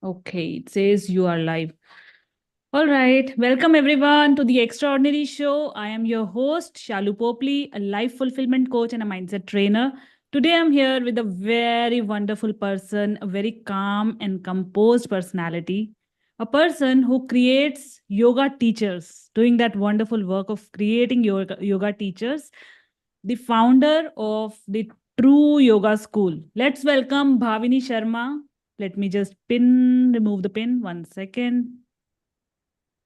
Okay, it says you are live. All right, welcome everyone to the Extraordinary Show. I am your host, Shalu Popli, a life fulfillment coach and a mindset trainer. Today I'm here with a very wonderful person, a very calm and composed personality, a person who creates yoga teachers, doing that wonderful work of creating yoga teachers, the founder of the True Yoga School. Let's welcome Bhavini Sharma. Let me just remove the pin. 1 second.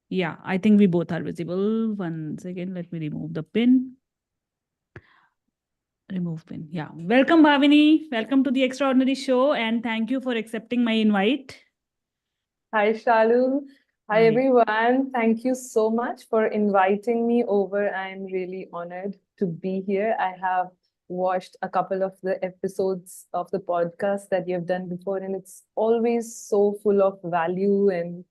Yeah, I think we both are visible. 1 second. Let me remove the pin. Remove pin. Yeah. Welcome, Bhavini. Welcome to the Extraordinary Show. And thank you for accepting my invite. Hi, Shalu. Hi, Hi. everyone. Thank you so much for inviting me over. I'm really honored to be here. I have watched a couple of the episodes of the podcast that you've done before, and it's always so full of value and,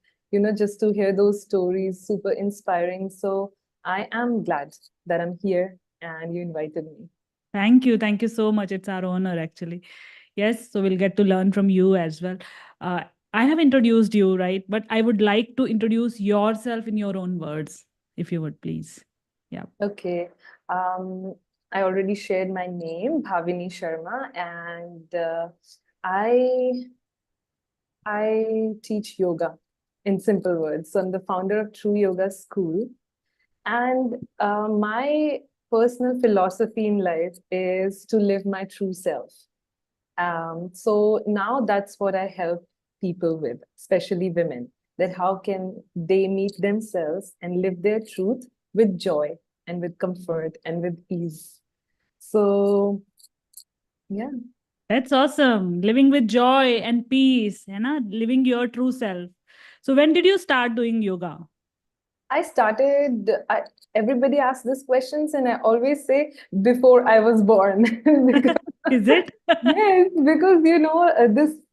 just to hear those stories, super inspiring. So I am glad that I'm here and you invited me. Thank you. Thank you so much. It's our honor, actually. Yes. So we'll get to learn from you as well. Uh, I have introduced you, right? But I would like to introduce yourself in your own words, if you would please. Yeah. Okay. Um, I already shared my name, Bhavini Sharma, and I I teach yoga in simple words. So I'm the founder of True Yoga School, and my personal philosophy in life is to live my true self. So now that's what I help people with, especially women, that how can they meet themselves and live their truth with joy and with comfort and with ease. So, yeah. That's awesome. Living with joy and peace, living your true self. So when did you start doing yoga? I started, everybody asks these questions, and I always say before I was born. Because, Is it? yes, because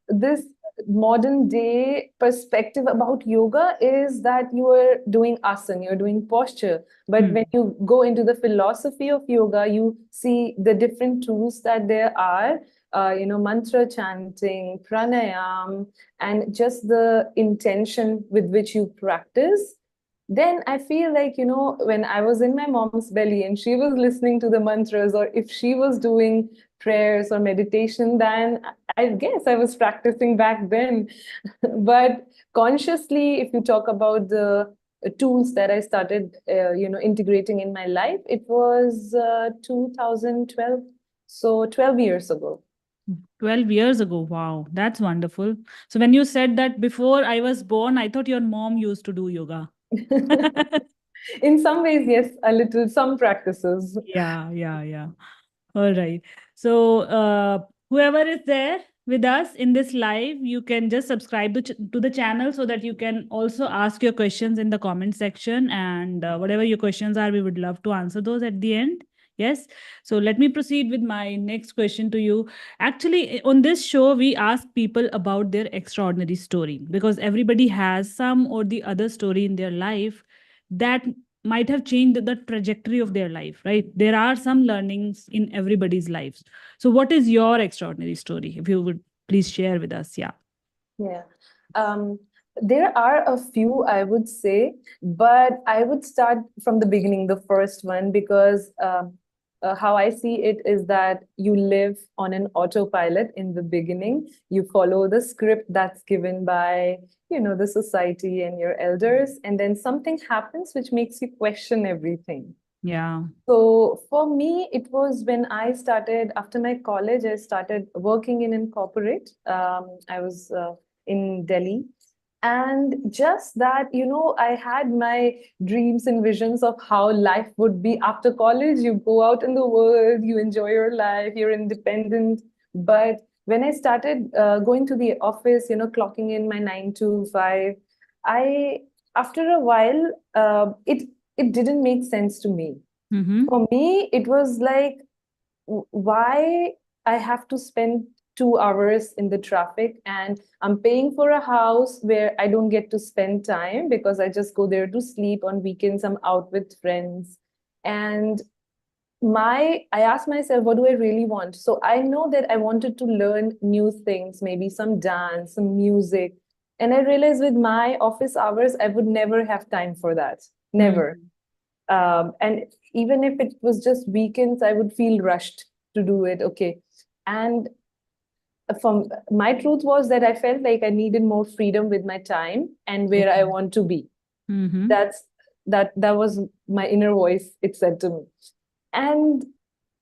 this modern day perspective about yoga is that you are doing asana, you're doing posture. But when Hmm. you go into the philosophy of yoga, you see the different tools that there are. Mantra chanting, pranayam, and just the intention with which you practice. Then I feel like, when I was in my mom's belly and she was listening to the mantras, or if she was doing prayers or meditation, then I guess I was practicing back then. But consciously, if you talk about the tools that I started, integrating in my life, it was 2012. So 12 years ago. 12 years ago. Wow, that's wonderful. So when you said that before I was born, I thought your mom used to do yoga. In some ways, yes, a little, some practices. Yeah, yeah, yeah. All right. So, whoever is there with us in this live, you can just subscribe to the channel so that you can also ask your questions in the comment section. And whatever your questions are, we would love to answer those at the end. Yes. So, let me proceed with my next question to you. Actually, on this show, we ask people about their extraordinary story because everybody has some or the other story in their life that might have changed the trajectory of their life, right? There are some learnings in everybody's lives. So, what is your extraordinary story? If you would please share with us. Yeah. Yeah. Um, there are a few, I would say, but I would start from the beginning, the first one, because how I see it is that you live on an autopilot in the beginning. You follow the script that's given by, the society and your elders, and then something happens which makes you question everything. Yeah. So for me, it was when I started after my college, I started working in corporate. I was in Delhi. And just that, I had my dreams and visions of how life would be after college. You go out in the world, you enjoy your life, you're independent. But when I started going to the office, clocking in my 9 to 5, I, after a while, it didn't make sense to me. Mm-hmm. For me, it was like, why I have to spend 2 hours in the traffic, and I'm paying for a house where I don't get to spend time because I just go there to sleep. On weekends, I'm out with friends. And I asked myself, what do I really want? So I know that I wanted to learn new things, maybe some dance, some music. And I realized with my office hours, I would never have time for that. Never. Hmm. And even if it was just weekends, I would feel rushed to do it. Okay. And from my truth was that I felt like I needed more freedom with my time and where I Okay. want to be. Mm-hmm. That's that was my inner voice, it said to me. And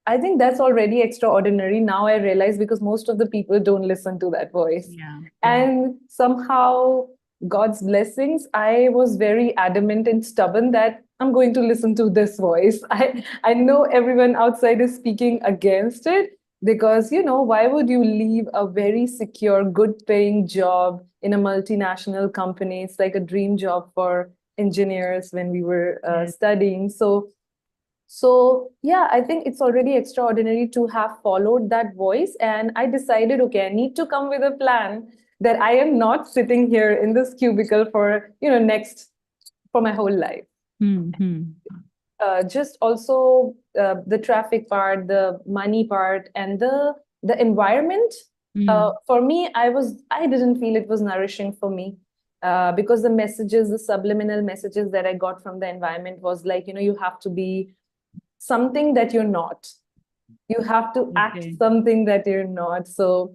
I think that's already extraordinary. Now I realize because most of the people don't listen to that voice. Yeah. Yeah. And somehow, God's blessings, I was very adamant and stubborn that I'm going to listen to this voice. I know everyone outside is speaking against it because, why would you leave a very secure, good paying job in a multinational company? It's like a dream job for engineers when we were Yes. studying. So yeah, I think it's already extraordinary to have followed that voice. And I decided, okay, I need to come with a plan that I am not sitting here in this cubicle for, next for my whole life. Mm-hmm. Just also the traffic part, the money part, and the environment. Mm. For me, I didn't feel it was nourishing for me. Because the messages, the subliminal messages that I got from the environment was like, you have to be something that you're not. You have to act Okay. something that you're not. So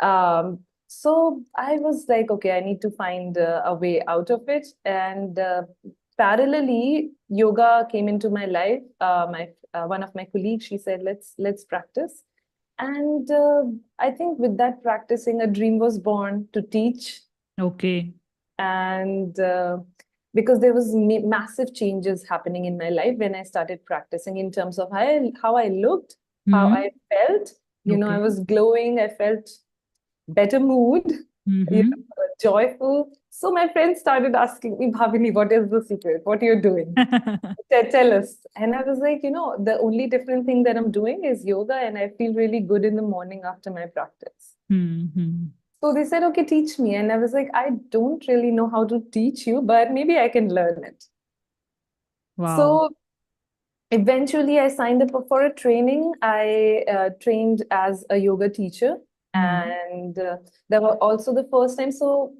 I was like, okay, I need to find a way out of it. And parallelly, yoga came into my life. My One of my colleagues, she said, let's practice. And I think with that practicing, a dream was born to teach. Okay. And because there was massive changes happening in my life when I started practicing in terms of how I looked, how Hmm. I felt. I Okay. was glowing. I felt better mood, Mm-hmm. joyful. So my friends started asking me, Bhavini, what is the secret? What you're doing? Tell us. And I was like, the only different thing that I'm doing is yoga, and I feel really good in the morning after my practice. Mm-hmm. So they said, okay, teach me. And I was like, I don't really know how to teach you, but maybe I can learn it. Wow. So eventually, I signed up for a training. I trained as a yoga teacher. Mm. And that was also the first time. So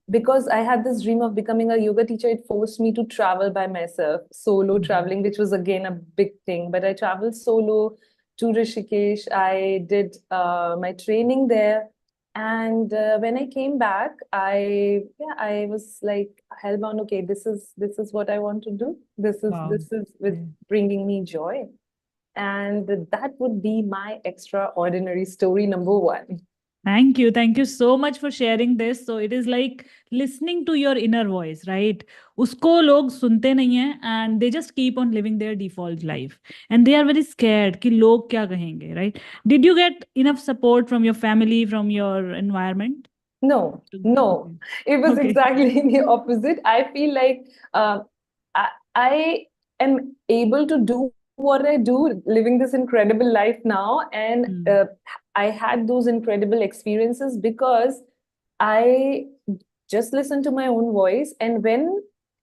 because I had this dream of becoming a yoga teacher, it forced me to travel by myself, solo Mhm. traveling, which was again a big thing. But I traveled solo to Rishikesh. I did my training there. And when I came back, I was like hellbound. Okay, this is what I want to do. This is Wow. this is with Yeah. bringing me joy. And that would be my extraordinary story number one. Thank you. Thank you so much for sharing this. So it is like listening to your inner voice, right? उसको लोग सुनते नहीं हैं and they just keep on living their default life and they are very scared कि लोग क्या कहेंगे, right? Did you get enough support from your family, from your environment? No, no. Okay. It was Okay. exactly the opposite. I feel like I am able to do what I do, living this incredible life now. And Hmm. I had those incredible experiences because I just listened to my own voice. And when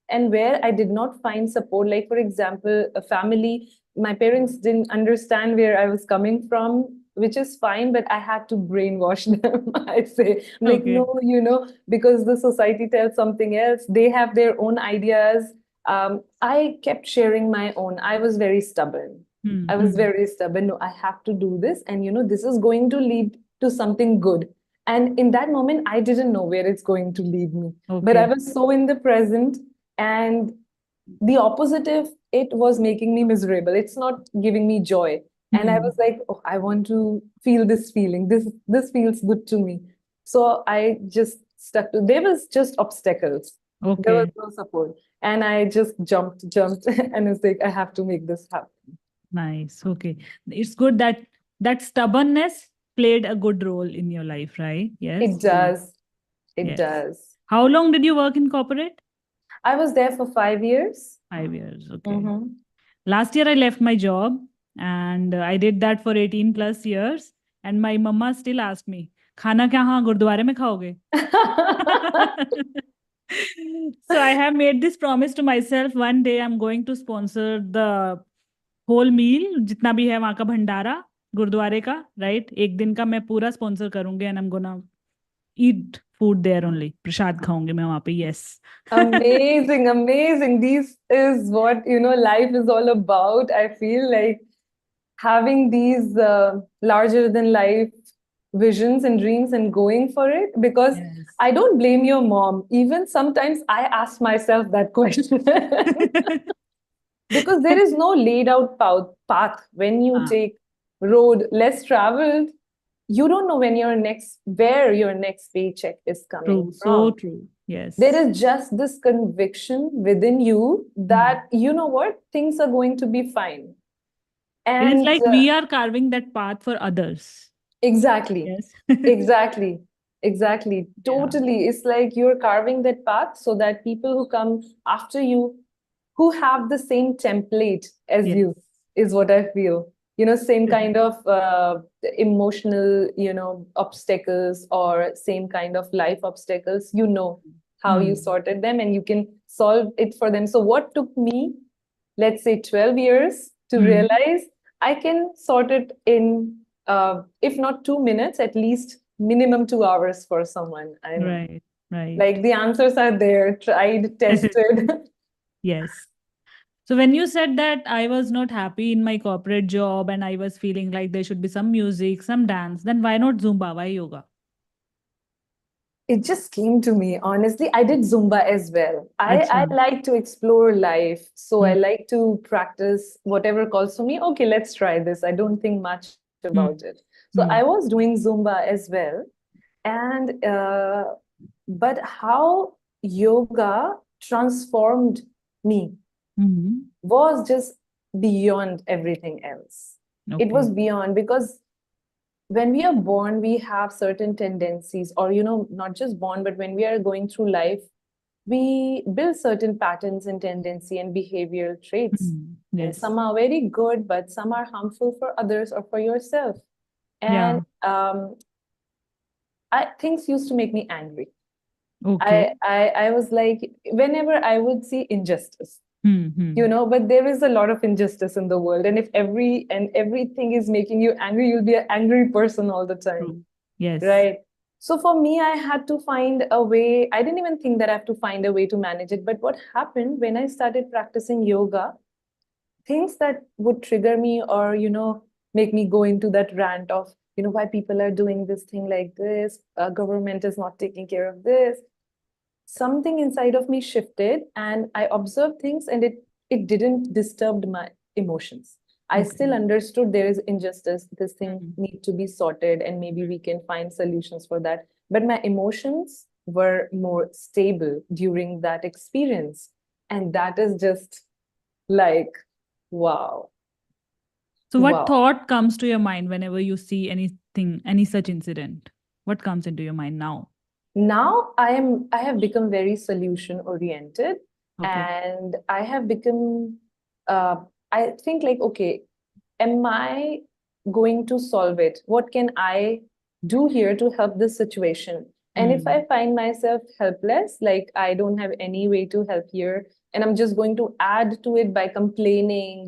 and where I did not find support, like for example, a family, my parents didn't understand where I was coming from, which is fine, but I had to brainwash them. I say, I'm like, Okay. no, because the society tells something else, they have their own ideas. I kept sharing my own. I was very stubborn. I was Hmm. very stubborn. No, I have to do this. And, this is going to lead to something good. And in that moment, I didn't know where it's going to lead me. But I Okay. was so in the present. And the opposite, if it was making me miserable, it's not giving me joy. And I Hmm. was like, oh, I want to feel this feeling. This feels good to me. So I just stuck to, there was just obstacles. There was Okay. no support. And I just jumped, and it's like, I have to make this happen. Nice. Okay. It's good that that stubbornness played a good role in your life, right? Yes. It does. It Yes. does. How long did you work in corporate? I was there for 5 years. 5 years. Okay. Mm-hmm. Last year I left my job and I did that for 18 plus years. And my mama still asked me, खाना क्या हाँ गुरुद्वारे में खाओगे? So I have made this promise to myself. One day I'm going to sponsor the whole meal, जितना भी है वहाँ का भंडारा गुरुद्वारे का, right? एक दिन का मैं पूरा sponsor करूंगी and I'm gonna eat food there only. Prasad खाऊंगी मैं वहाँ पे. Yes. Amazing, amazing. This is what, life is all about. I feel like having these larger than life visions and dreams and going for it, because Yes. I don't blame your mom. Even sometimes I ask myself that question. Because there is no laid out path. When you Ah, take road less traveled, you don't know where your next paycheck is coming true. So from. true. There Yes. is just this conviction within you Hmm. that, you know what, things are going to be fine. It is And like we are carving that path for others. exactly, Yes. exactly, exactly. Yeah. Totally. It's like you're carving that path so that people who come after you, who have the same template as Yes. you, is what I feel. Same kind of emotional, obstacles, or same kind of life obstacles, how you Hmm. sorted them and you can solve it for them. So what took me, let's say, 12 years to Hmm. realize, I can sort it in, if not 2 minutes, at least minimum 2 hours for someone. And Right. Right. like the answers are there, tried, tested. Yes. So when you said that I was not happy in my corporate job and I was feeling like there should be some music, some dance, then why not Zumba? Why yoga? It just came to me, honestly. I did Zumba as well. I Acha. like to explore life. So I Hmm. like to practice whatever calls for me. Okay, let's try this. I don't think much about Hmm. it. So I Hmm. was doing Zumba as well. And but how yoga transformed me Hmm. was just beyond everything else. It was Okay. beyond, because when we are born, we have certain tendencies, or, not just born, but when we are going through life, we build certain patterns and tendency and behavioral traits. Hmm. And Yes. some are very good, but some are harmful for others or for yourself. Yeah. And things used to make me angry. Okay. I was like, whenever I would see injustice, Hmm. Hmm. but there is a lot of injustice in the world. And if everything is making you angry, you'll be an angry person all the time. True. Yes. Right. So for me, I had to find a way. I didn't even think that I have to find a way to manage it. But what happened when I started practicing yoga, things that would trigger me, or, make me go into that rant of, why people are doing this thing like this, government is not taking care of this. Something inside of me shifted, and I observed things, and it didn't disturb my emotions. I still Okay. understood there is injustice, this thing Hmm. need to be sorted, and maybe we can find solutions for that. But my emotions were more stable during that experience, and that is just like, wow, So what wow. thought comes to your mind whenever you see anything, any such incident? What comes into your mind now? Now I have become very solution oriented, Okay. and I have become, uh, I think, like, okay, am I going to solve it? What can I do here to help this situation? And if I Hmm. find myself helpless, like I don't have any way to help here, and I'm just going to add to it by complaining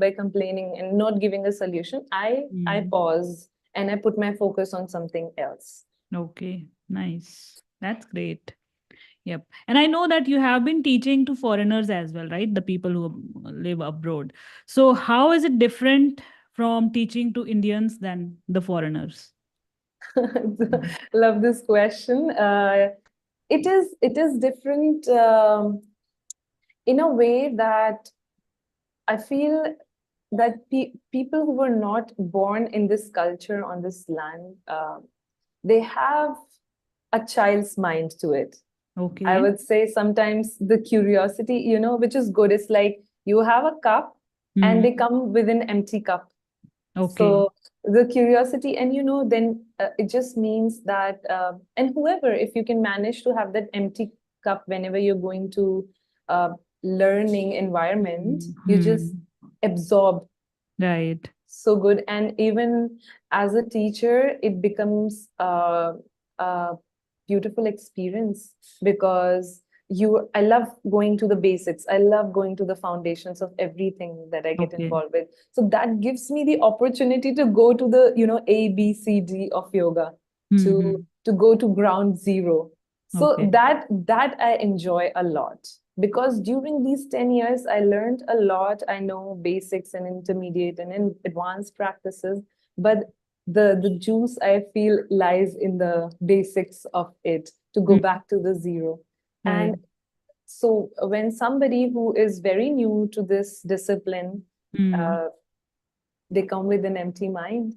and not giving a solution, I Hmm. pause and I put my focus on something else. Okay. Nice. That's great. Yep. And I know that you have been teaching to foreigners as well, right? The people who live abroad. So how is it different from teaching to Indians than the foreigners? Mhm. Love this question. It is different, in a way that I feel that people who were not born in this culture, on this land, they have a child's mind to it. I Okay. would say sometimes the curiosity, which is good. It's like you have a cup and Hmm. they come with an empty cup. Okay. So the curiosity, and then it just means that, and whoever, if you can manage to have that empty cup whenever you're going to uh, learning environment, Hmm. you just Hmm. absorb Right. so good. And even as a teacher, it becomes a beautiful experience, because I love going to the basics, I love going to the foundations of everything that I get Okay. involved with. So that gives me the opportunity to go to the, A B C D of yoga, Hmm. to Hmm. go to ground zero. So Okay. that I enjoy a lot, because during these 10 years I learned a lot. I know basics and intermediate and in advanced practices, but the juice I feel lies in the basics of it, to go Mm, back to the zero. right. And so when somebody who is very new to this discipline, Mm, uh, they come with an empty mind.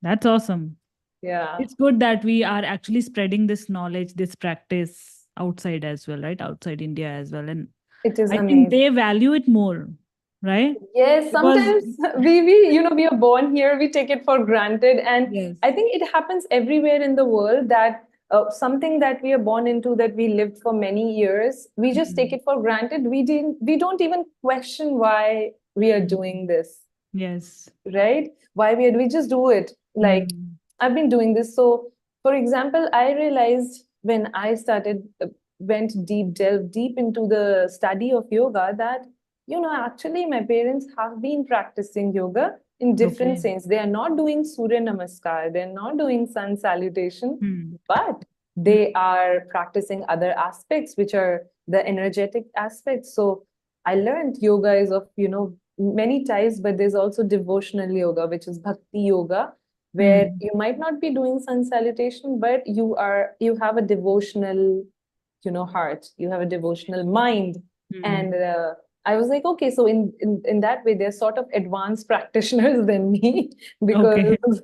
that's awesome. Yeah, It's good that we are actually spreading this knowledge, this practice outside as well, right? Outside India as well. And it is I think amazing. they value it more, right? Yes, Because, sometimes we are born here, we take it for granted, and yes. I think it happens everywhere in the world that something that we are born into, that we lived for many years, we just take Mm, it for granted. We don't even question why we are mm, doing this, yes. right? Why we just do it. Like, Mm, I've been doing this. So, for example, I realized when I started delve deep into the study of yoga, that actually my parents have been practicing yoga in different okay. sense. They are not doing Surya Namaskar, they're not doing sun salutation, Mm, but mm, they are practicing other aspects, which are the energetic aspects. So I learned yoga is of, many types, but there's also devotional yoga, which is bhakti yoga, where mm, you might not be doing sun salutation, but you have a devotional, heart, you have a devotional mind. mm, And I was like, okay, so in that way, they're sort of advanced practitioners than me, okay. because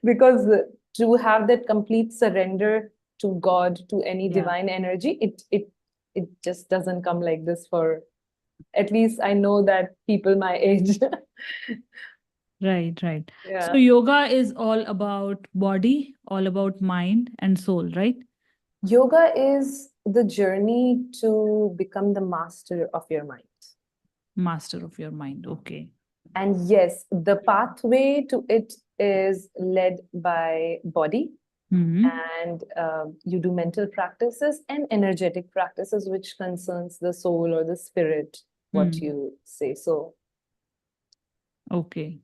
because to have that complete surrender to God, to any Yeah. divine energy, it just doesn't come like this for, at least I know that people my age. Right, right. So Yeah. yoga is all about body, all about mind and soul, right? Yoga is the journey to become the master of your mind. Master of your mind. Okay. And yes, the pathway to it is led by body, Mm-hmm. and you do mental practices and energetic practices, which concerns the soul or the spirit, what Mm. you say. So Okay.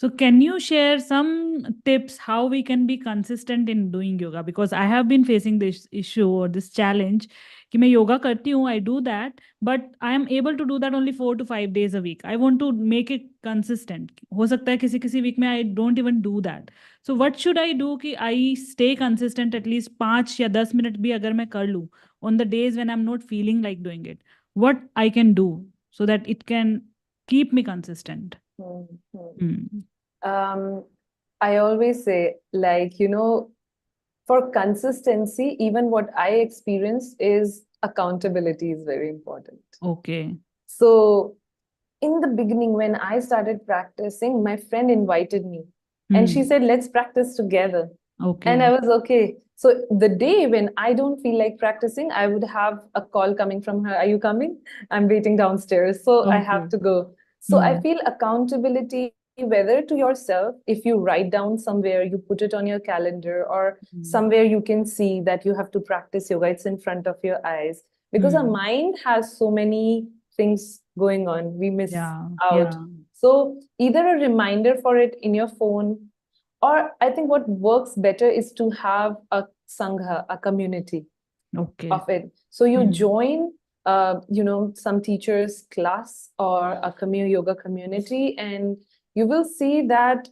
So can you share some tips how we can be consistent in doing yoga? Because I have been facing this issue or this challenge कि मैं yoga करती हूँ, I do that, but I am able to do that only 4 to 5 days a week. I want to make it consistent. हो सकता है किसी किसी week में I don't even do that. So what should I do कि I stay consistent at least 5 या 10 minute भी अगर मैं कर लूँ on the days when I'm not feeling like doing it? What I can do so that it can keep me consistent? hmm, hmm. Hmm. um, I always say, like, for consistency, even what I experience is accountability is very important. Okay. So in the beginning, when I started practicing, my friend invited me and she Hmm. said, let's practice together. And I Okay. was okay. So the day when I don't feel like practicing, I would have a call coming from her. Are you coming? I'm waiting downstairs. So I have Okay. to go. So I Hmm. feel accountability, whether to yourself, if you write down somewhere, you put it on your calendar, or Hmm. somewhere you can see that you have to practice yoga, it's in front of your eyes. Because our Hmm. mind has so many things going on, we miss Yeah. out. Yeah. So either a reminder for it in your phone, or I think what works better is to have a sangha, a community Okay. of it. So you Hmm. join, some teacher's class or a yoga community, and you will see that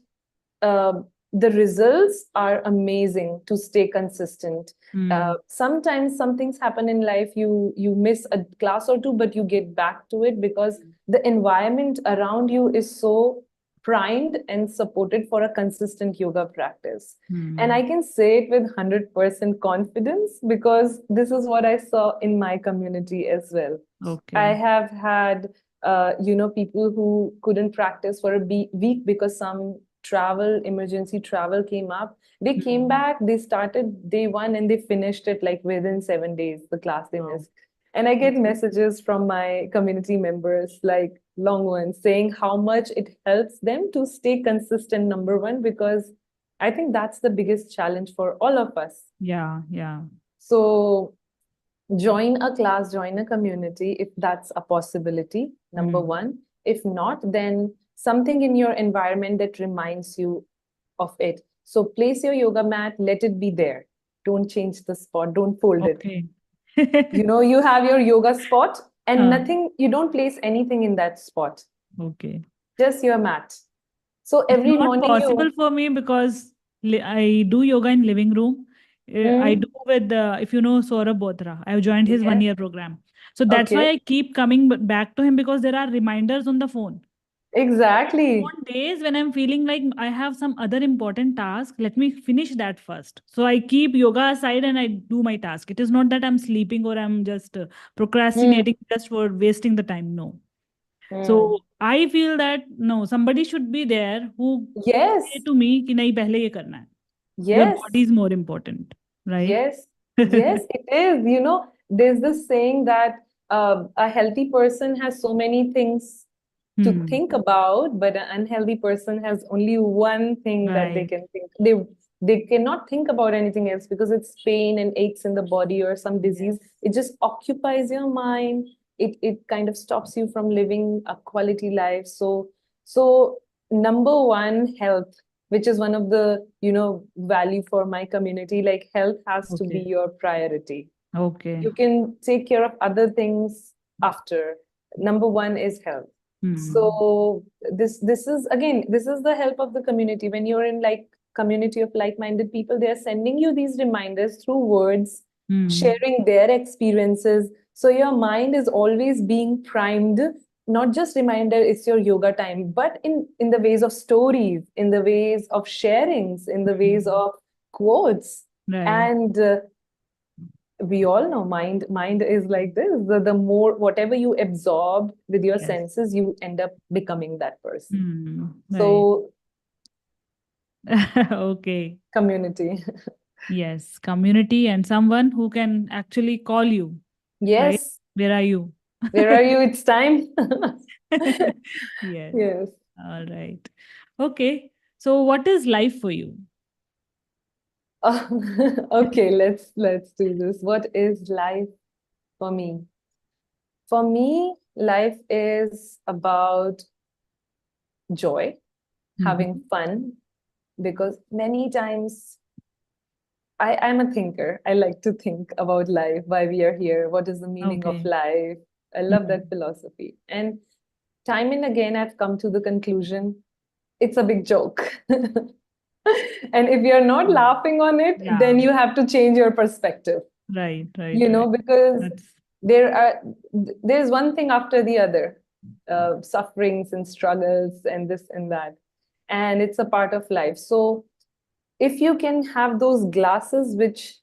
uh, the results are amazing to stay consistent. Hmm. Sometimes some things happen in life, you miss a class or two, but you get back to it because the environment around you is so primed and supported for a consistent yoga practice. And I Hmm. can say it with 100% confidence because this is what I saw in my community as well. I Okay. have had people who couldn't practice for a week because some emergency travel came up. They came Hmm. back, they started day one, and they finished it like within 7 days, the class they Wow. missed. And I get That's good. messages from my community members, like long ones, saying how much it helps them to stay consistent, number one, because I think that's the biggest challenge for all of us. Yeah. Yeah. So join a class, join a community if that's a possibility, number Hmm. one. If not, then something in your environment that reminds you of it. So place your yoga mat, let it be there. don't change the spot, don't fold it. Okay. You have your yoga spot and Huh. nothing, you don't place anything in that spot, Okay. just your mat. So It's every not morning possible for me because I do yoga in living room. I do Hmm, with if you know Saurabh Bothra. I've joined his yes, 1 year program. So that's why okay, I keep coming back to him because there are reminders on the phone. exactly. On days when I'm feeling like I have some other important task, let me finish that first. So I keep yoga aside and I do my task. It is not that I'm sleeping or I'm just Hmm, procrastinating just for wasting the time. No. hmm. So I feel that no, somebody should be there who say Yes, to me कि नहीं पहले ये करना है. Your body yes. is more important, right? Yes, yes, it is. There's this saying that a healthy person has so many things to Hmm. think about, but an unhealthy person has only one thing that they Right. can think. They cannot think about anything else because it's pain and aches in the body or some disease. Yes. It just occupies your mind. It kind of stops you from living a quality life. So number one, health, which is one of the value for my community. Like health has to be Okay. your priority. Okay. You can take care of other things after. Number one is health. Hmm. So this is, again, this is the help of the community. When you're in like community of like-minded people, they are sending you these reminders through words, Hmm. sharing their experiences. So your mind is always being primed, not just reminder it's your yoga time, but in the ways of stories, in the ways of sharings, in the ways Hmm. of quotes. Right. And we all know mind is like this. The more whatever you absorb with your Yes. senses, you end up becoming that person. Hmm. Right. So Okay. community. Yes. Community and someone who can actually call you, right? Yes, Where are you? where are you? It's time. Yes. Yes. All right. Okay. So what is life for you? Okay, let's do this. What is life for me? For me, life is about joy, having Mhm. fun, because many times I'm a thinker. I like to think about life, why we are here, what is the meaning of Okay. life. I love that Mhm. philosophy. And time and again, I've come to the conclusion it's a big joke. And if you're not Mm. laughing on it, Yeah. then you have to change your perspective, Right. Right. Right. because That's there's one thing after the other, sufferings and struggles and this and that. And it's a part of life. So if you can have those glasses which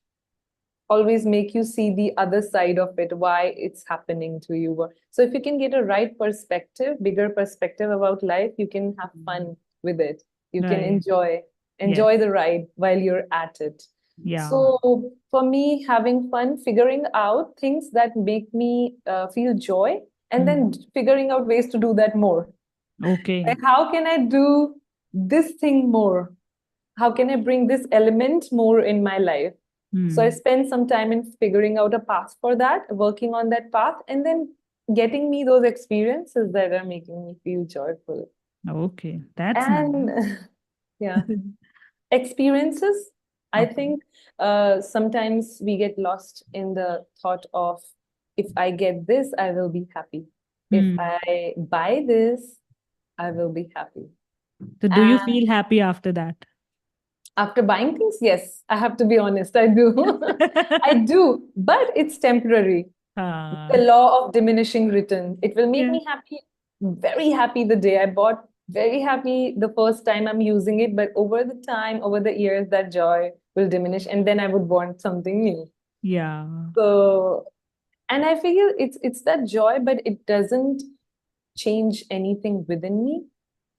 always make you see the other side of it, why it's happening to you. So if you can get a right perspective, bigger perspective about life, you can have mm, fun with it. You can right. Yes. enjoy the ride while you're at it. Yeah. So for me, having fun, figuring out things that make me feel joy, and then Mm. figuring out ways to do that more. Okay. Like, how can I do this thing more? How can I bring this element more in my life? So I Mm. spend some time in figuring out a path for that, working on that path, and then getting me those experiences that are making me feel joyful. Okay. That's And nice. yeah, experiences. I Okay. think sometimes we get lost in the thought of, if I get this, I will be happy. If Hmm. I buy this, I will be happy. So do you And feel happy after that? after buying things, yes, I have to be honest, I do. I do, but it's temporary. The Ah, law of diminishing return. It will make yeah. me happy, very happy the day I bought, very happy the first time I'm using it, but over the time, over the years, that joy will diminish, and then I would want something new. Yeah. So, and I feel it's that joy, but it doesn't change anything within me.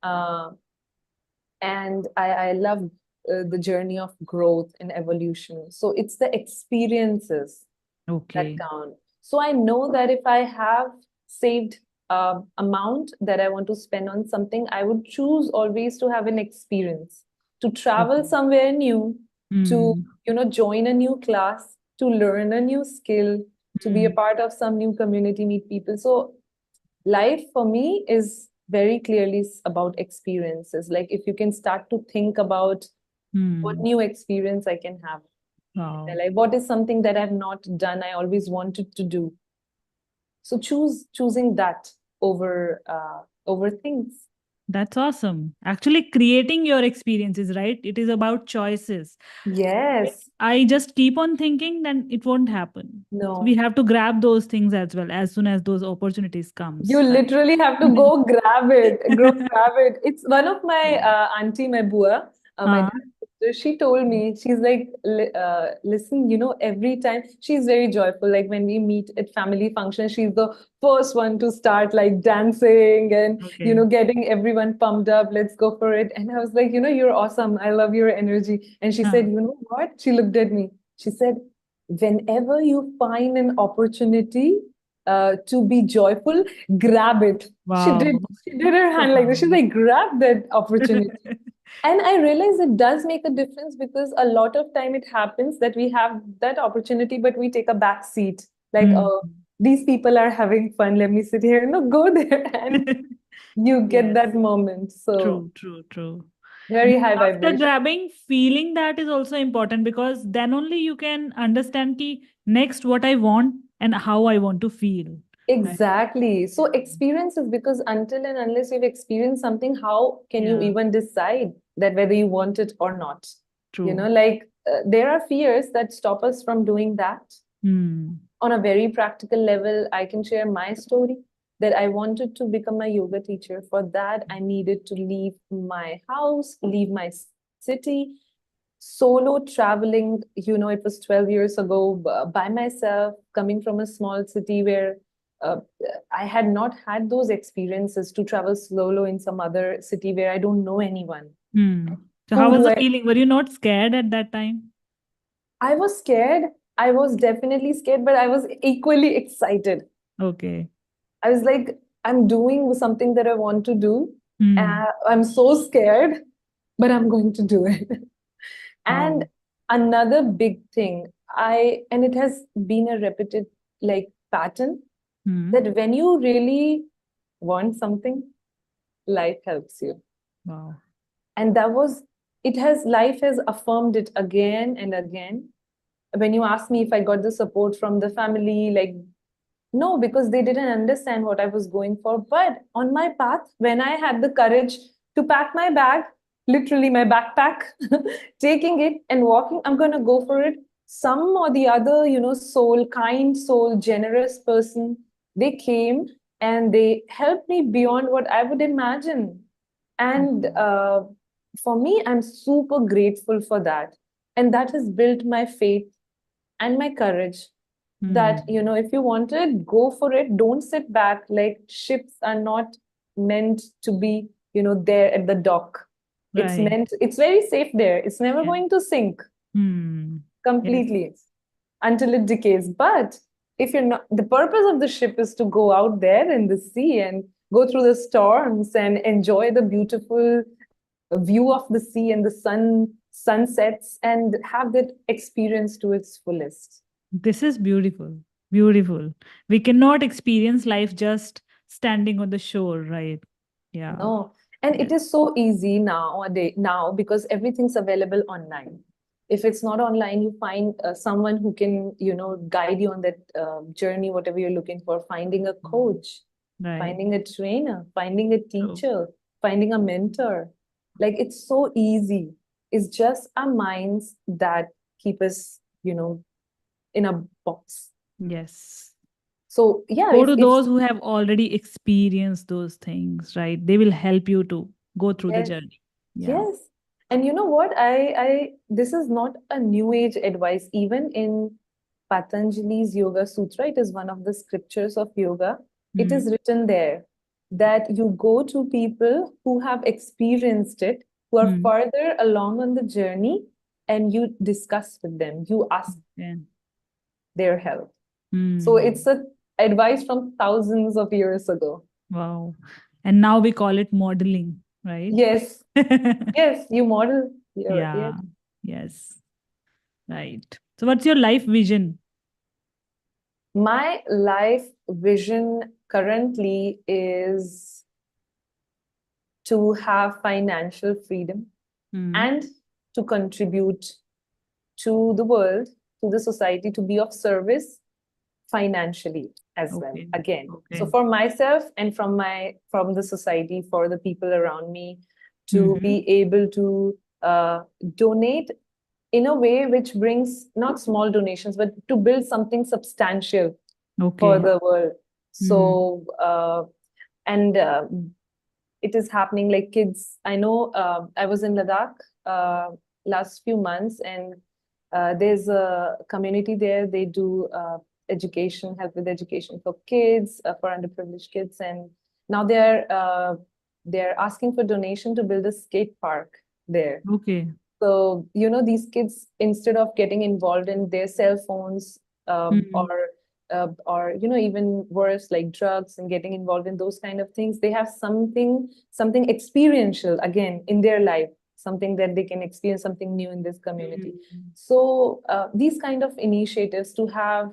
Uh, and I love the journey of growth and evolution. So it's the experiences that Okay. count. So I know that if I have saved amount that I want to spend on something, I would choose always to have an experience, to travel Okay. somewhere new, to Hmm. join a new class, to learn a new skill, to be a Hmm. part of some new community, meet people. So life for me is very clearly about experiences. Like if you can start to think about what Hmm. new experience I can have. Wow. Like, what is something that I've not done, I always wanted to do? So choosing that over things. That's awesome. Actually, creating your experiences, right? It is about choices. If Yes. I just keep on thinking, then it won't happen. So we No. have to grab those things as well as soon as those opportunities You comes, right? literally have to go grab it, go grab it. It's one of my auntie, my bua, my uh, dad's sister. She told me, she's like, listen, every time she's very joyful. Like when we meet at family functions, she's the first one to start like dancing and, okay. getting everyone pumped up. Let's go for it. And I was like, you're awesome. I love your energy. And she said, Uh, you know what? She looked at me. She said, whenever you find an opportunity to be joyful, grab it. She wow. did. She did her hand like this. She's Profound. like, grab that opportunity. And I realize it does make a difference because a lot of time it happens that we have that opportunity, but we take a back seat. Like, Hmm. oh, these people are having fun. Let me sit here. No, go there and you get Yes. that moment. So True, true, true. And very high after vibration. grabbing, feeling that is also important because then only you can understand ki next what I want and how I want to feel. Right. Exactly. So experiences, because until and unless you've experienced something, how can you Yeah, even decide that whether you want it or not? true. Like there are fears that stop us from doing that. Hmm. On a very practical level, I can share my story that I wanted to become a yoga teacher. For that, I needed to leave my house, leave my city, solo traveling. It was 12 years ago by myself, coming from a small city where uh, I had not had those experiences to travel solo in some other city where I don't know anyone. Hmm. So how Who was do the I? feeling? Were you not scared at that time? I was scared. I was definitely scared, but I was equally excited. Okay. I was like, I'm doing something that I want to do. Hmm. I'm so scared, but I'm going to do it. And Wow. another big thing, and it has been a repeated like pattern Hmm. that when you really want something, life helps you. Wow. And life has affirmed it again and again. When you ask me if I got the support from the family, like, no, because they didn't understand what I was going for. But on my path, when I had the courage to pack my bag, literally my backpack, taking it and walking, I'm going to go for it. Some or the other, kind soul, generous person, they came and they helped me beyond what I would imagine. And Hmm. for me, I'm super grateful for that. And that has built my faith and my courage that Hmm. if you want it, go for it. Don't sit back. Like ships are not meant to be there at the dock. Right. It's very safe there. It's never Yeah. going to sink Hmm. Yes. completely until it decays. But if you're not, the purpose of the ship is to go out there in the sea and go through the storms and enjoy the beautiful view of the sea and the sunsets and have that experience to its fullest. This is beautiful. Beautiful. We cannot experience life just standing on the shore, right? Yeah. No, and it Yes. is so easy now because everything's available online. If it's not online, you find someone who can, guide you on that journey, whatever you're looking for. Finding a coach, Right. finding a trainer, finding a True. teacher, finding a mentor. Like it's so easy. It's just our minds that keep us, in a box. Yes. So yeah, Go if to if those who have already experienced those things, right? They will help you to go through the yes, journey. Yeah. yes. And you know what? I this is not a new age advice. Even in Patanjali's Yoga Sutra, it is one of the scriptures of yoga. It is Hmm. written there that you go to people who have experienced it, who are Hmm. further along on the journey, and you discuss with them. You ask Yeah. their help. So Hmm. it's a advice from thousands of years ago. Wow. And now we call it modeling, right? Yes, yes, you model your Yeah. yes. Yes. Right. So, what's your life vision? My life vision currently is to have financial freedom Hmm. and to contribute to the world, to the society, to be of service financially as well. Okay. Again, so Okay. for myself and from the society, for the people around me, to Mm-hmm. be able to donate in a way which brings not small donations, but to build something substantial for Okay. the world. Mm. So and it is happening, like kids. I know I was in Ladakh last few months, and there's a community there. They do education, help with education for kids, for underprivileged kids, and now they're asking for donation to build a skate park there. Okay. So, these kids, instead of getting involved in their cell phones, Mm. or even worse, like drugs and getting involved in those kind of things, they have something experiential again in their life, something that they can experience, something new in this community. Mm. So, these kind of initiatives to have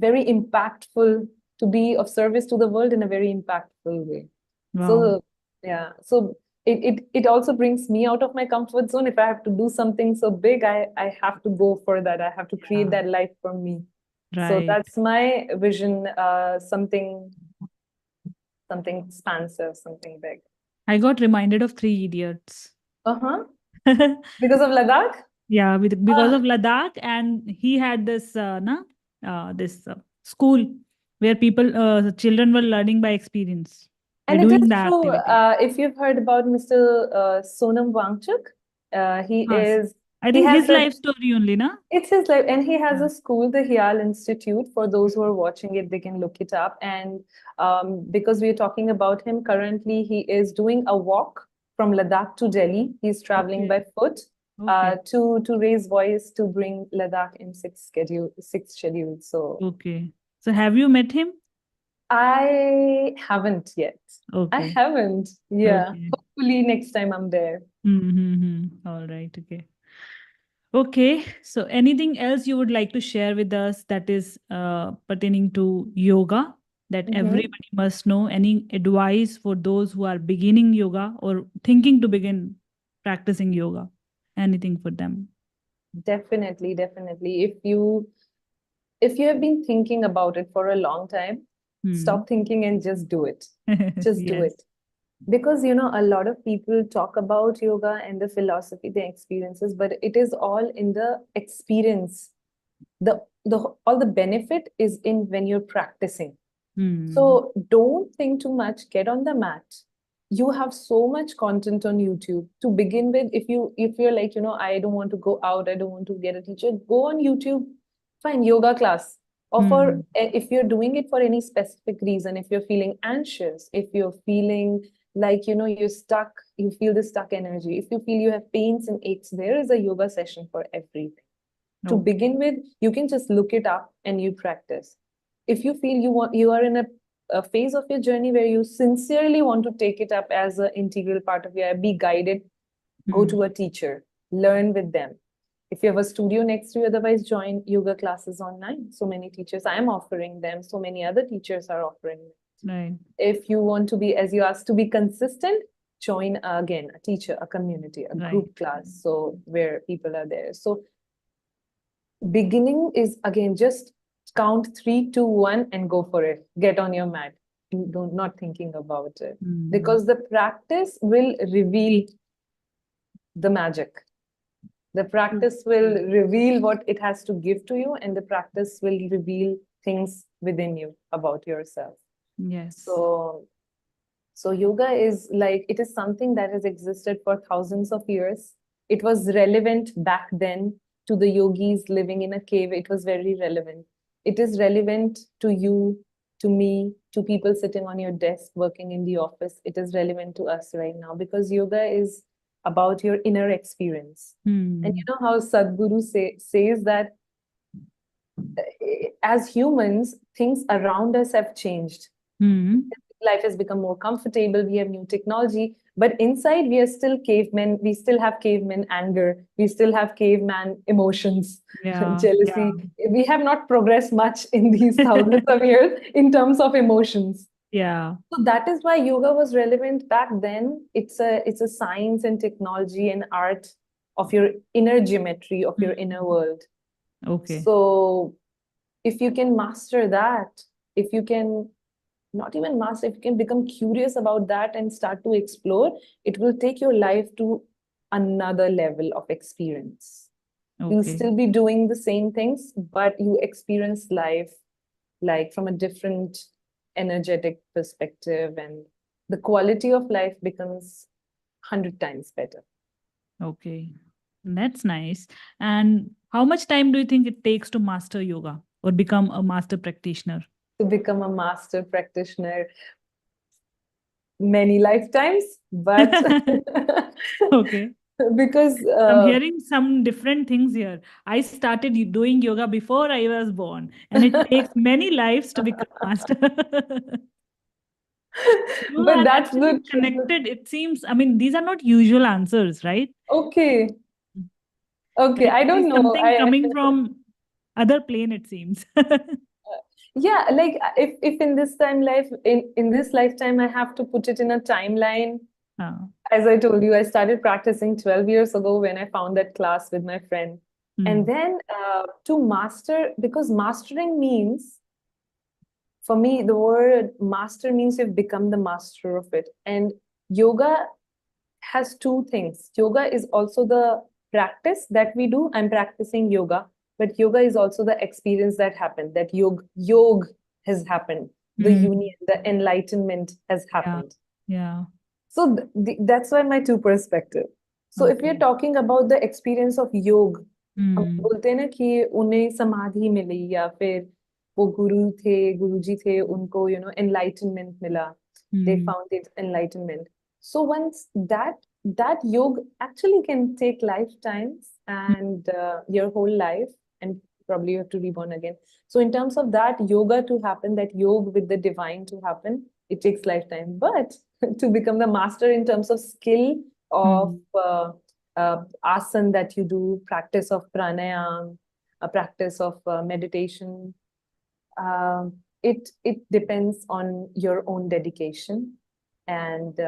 very impactful, to be of service to the world in a very impactful way. Wow. So yeah, so it also brings me out of my comfort zone. If I have to do something so big, I have to go for that. I have to create Yeah. that life for me. So Right. that's my vision, something expansive, something big. I got reminded of Three Idiots. Uh-huh. Because of Ladakh? Yeah, because Ah, of Ladakh, and he had this this school where children were learning by experience by and it is doing the true. activity. If you've heard about Mr. Sonam Wangchuk, Yes. I he think has his a life story only, na? it's his life, and he has Yeah. a school, the Hyal Institute. For those who are watching it, they can look it up. And because we're talking about him, currently he is doing a walk from Ladakh to Delhi. He's traveling Okay. by foot Okay. to raise voice to bring Ladakh in sixth schedule. So Okay. So have you met him? I haven't yet. I Okay. haven't. Yeah. Okay. Hopefully next time I'm there. Mm-hmm. All right. Okay. Okay. So anything else you would like to share with us that is pertaining to yoga that Mhm. everybody must know? Any advice for those who are beginning yoga or thinking to begin practicing yoga? Anything for them? Definitely, definitely. If you have been thinking about it for a long time, Hmm. stop thinking and just do it. Just do Yes. it. Because, a lot of people talk about yoga and the philosophy, their experiences, but it is all in the experience. The all the benefit is in when you're practicing. Hmm. So don't think too much, get on the mat. You have so much content on YouTube. To begin with, if you're like, I don't want to go out, I don't want to get a teacher, go on YouTube, find yoga class. Or Hmm. if you're doing it for any specific reason, if you're feeling anxious, if you're feeling like, you're stuck, you feel the stuck energy, if you feel you have pains and aches, there is a yoga session for everything. To Okay. begin with, you can just look it up and you practice. If you feel you are in a phase of your journey where you sincerely want to take it up as an integral part of your, be guided, go Hmm. to a teacher, learn with them. If you have a studio next to you, otherwise join yoga classes online. So many teachers, I am offering them, so many other teachers are offering them. Right. If you want to be, as you asked, to be consistent, join again a teacher, a community, a Right. group class, so where people are there. So beginning is, again, just count 3 2 1 and go for it. Get on your mat. Don't, not thinking about it, Hmm. because the practice will reveal the magic. The True. practice will reveal what it has to give to you, and the practice will reveal things within you about yourself. Yes. So so yoga is like, it is something that has existed for thousands of years. It was relevant back then to the yogis living in a cave. It was very relevant. It is relevant to you, to me, to people sitting on your desk, working in the office. It is relevant to us right now because yoga is about your inner experience. And Hmm. you know how Sadhguru says that as humans, things around us have changed. Hmm. Life has become more comfortable, we have new technology, but inside we are still cavemen. We still have caveman anger, we still have caveman emotions, Yeah. Yeah. jealousy. We have not progressed much in these thousands of years in terms of emotions. Yeah. So that is why yoga was relevant back then. It's a science and technology and art of your inner geometry, of your inner world. Okay. So if you can master that, if you can not even master, if you can become curious about that and start to explore, it will take your life to another level of experience. You'll Okay. still be doing the same things, but you experience life like from a different energetic perspective, and the quality of life becomes 100 times better. Okay. That's nice. And how much time do you think it takes to master yoga or become a master practitioner? To become a master practitioner, many lifetimes, but Okay. because I'm hearing some different things here. I started doing yoga before I was born, and it takes many lives to become master. You but are that's actually the truth. connected. It seems, I mean, these are not usual answers, right? Okay, okay, Like I it don't is know. something I coming from other plane, it seems. yeah, like if in this time life, in this lifetime, I have to put it in a timeline. Ah, As I told you, I started practicing 12 years ago when I found that class with my friend. And hmm, then to master, because mastering means, for me, the word master means you've become the master of it. And yoga has two things. Yoga is also the practice that we do. I'm practicing yoga, but yoga is also the experience that happened, that yog has happened, the hmm, union, the enlightenment has yeah, happened. yeah. So that's why my two perspective. So if we're Okay. talking about the experience of योग, हम Hmm, बोलते हैं ना कि उन्हें समाधि मिली या फिर वो गुरु थे, गुरुजी थे, उनको enlightenment मिला. They hmm, found it enlightenment. So once that yog actually can take lifetimes and your whole life, and probably you have to reborn again. So in terms of that yoga to happen, that yog with the divine to happen, it takes lifetime. But to become the master in terms of skill of hmm, asana that you do, practice of pranayam, a practice of meditation. It depends on your own dedication, and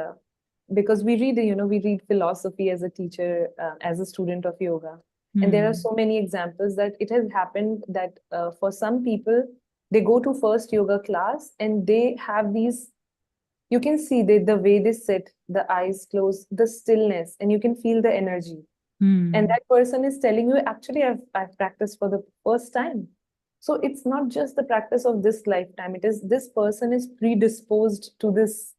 because we read philosophy as a teacher, as a student of yoga, and there are hmm, so many examples that it has happened that for some people they go to first yoga class and they have these, you can see the way they sit, the eyes closed, the stillness, and you can feel the energy. And hmm, that person is telling you, actually, I've practiced for the first time. So it's not just the practice of this lifetime. It is this person is predisposed to this,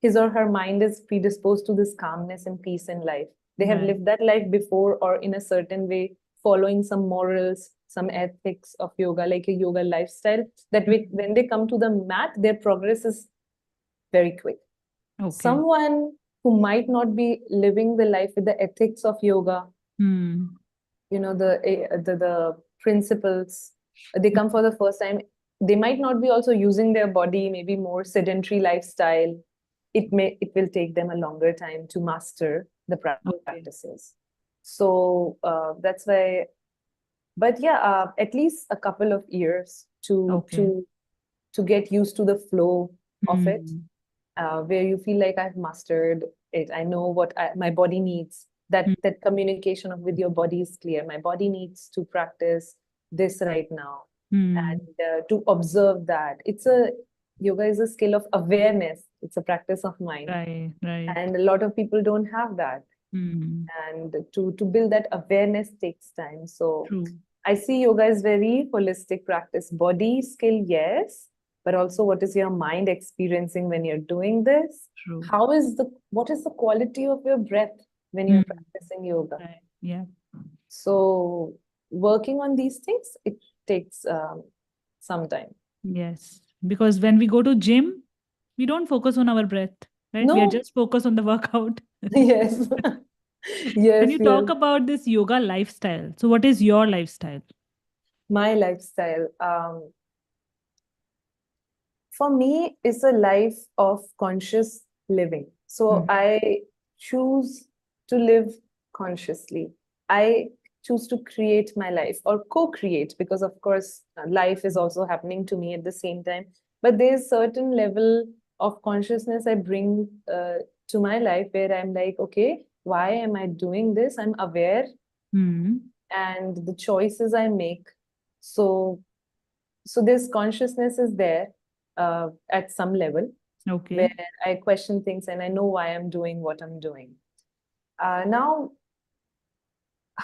his or her mind is predisposed to this calmness and peace in life. They have right. lived that life before or in a certain way, following some morals, some ethics of yoga, like a yoga lifestyle, that Hmm, when they come to the mat, their progress is very quick. okay. Someone who might not be living the life with the ethics of yoga, Hmm, the principles, they come for the first time, they might not be also using their body, maybe more sedentary lifestyle. It will take them a longer time to master the okay. practices. So that's why, but yeah, at least a couple of years Okay. to get used to the flow of it, Hmm, where you feel like I've mastered it. I know what my body needs. hmm, That communication with your body is clear. My body needs to practice this right now, hmm, and to observe that. Yoga is a skill of awareness. It's a practice of mind, right, right. and a lot of people don't have that. Hmm, And to build that awareness takes time. So true, I see yoga as very holistic practice. Body skill, yes, but also what is your mind experiencing when you're doing this? true. What is the quality of your breath when you're Hmm, practicing yoga? right. Yeah. So working on these things, it takes some time. Yes. Because when we go to gym, we don't focus on our breath, right? We are No, just focused on the workout. yes, When yes, you yes. talk about this yoga lifestyle, so what is your lifestyle? My lifestyle. For me, it's a life of conscious living. So Mhm. I choose to live consciously. I choose to create my life or co-create, because of course life is also happening to me at the same time. But there's certain level of consciousness I bring to my life where I'm like, okay, why am I doing this? I'm aware, and the choices I make. So this consciousness is there at some level Okay. where I question things and I know why I'm doing what I'm doing. Now,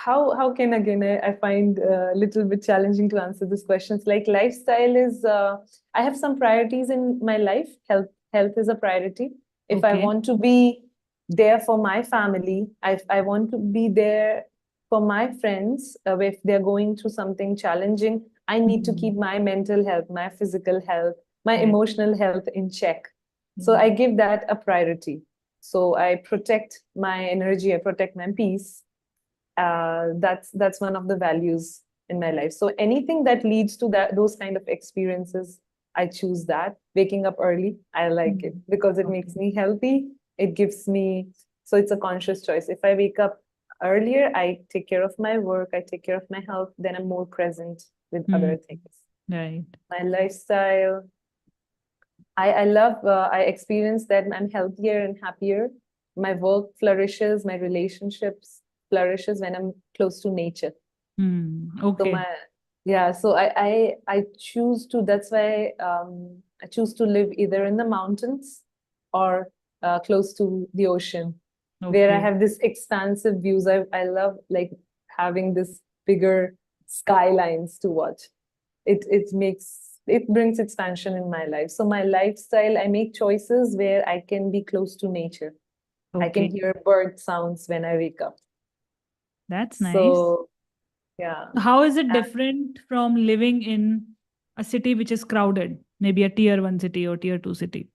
how can again I find a little bit challenging to answer these questions. Like lifestyle is, I have some priorities in my life. Health is a priority. If I Okay. want to be there for my family, I want to be there for my friends. If they're going through something challenging, I need to keep my mental health, my physical health, my Right. emotional health in check. So Yeah. I give that a priority. So I protect my energy, I protect my peace. That's one of the values in my life. So anything that leads to those kind of experiences, I choose that. Waking up early, I like it because it Okay. makes me healthy. It gives me, so it's a conscious choice. If I wake up earlier, I take care of my work, I take care of my health, then I'm more present with other things. Right. My lifestyle, I love, I experience that I'm healthier and happier. My work flourishes, my relationships flourishes when I'm close to nature. So Okay. my, yeah, so I choose to, that's why I choose to live either in the mountains or close to the ocean, where I Okay. have this expansive views. I love like having this bigger skylines to watch. It brings expansion in my life. So my lifestyle, I make choices where I can be close to nature. I can Okay. hear bird sounds when I wake up. That's nice. So yeah. How is it different from living in a city which is crowded, maybe a tier one city or tier two city?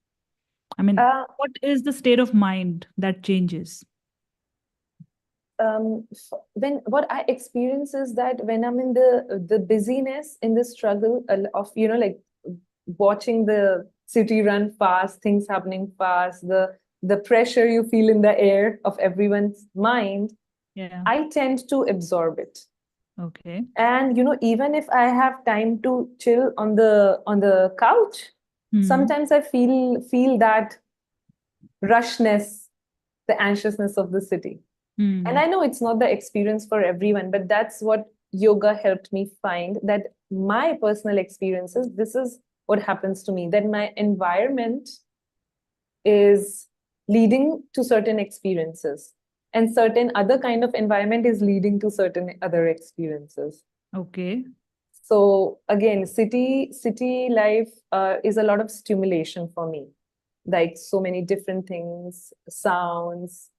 I mean, Uh, what is the state of mind that changes? when what I experience is that when I'm in the busyness, in the struggle of, like watching the city run fast, things happening fast, the pressure you feel in the air of everyone's mind, Yeah. I tend to absorb it. Okay. And even if I have time to chill on the couch, sometimes I feel that rushness, the anxiousness of the city. And I know it's not the experience for everyone, but that's what yoga helped me find, that my personal experiences, this is what happens to me, that my environment is leading to certain experiences, and certain other kind of environment is leading to certain other experiences. Okay. So again, city life is a lot of stimulation for me, like so many different things, sounds,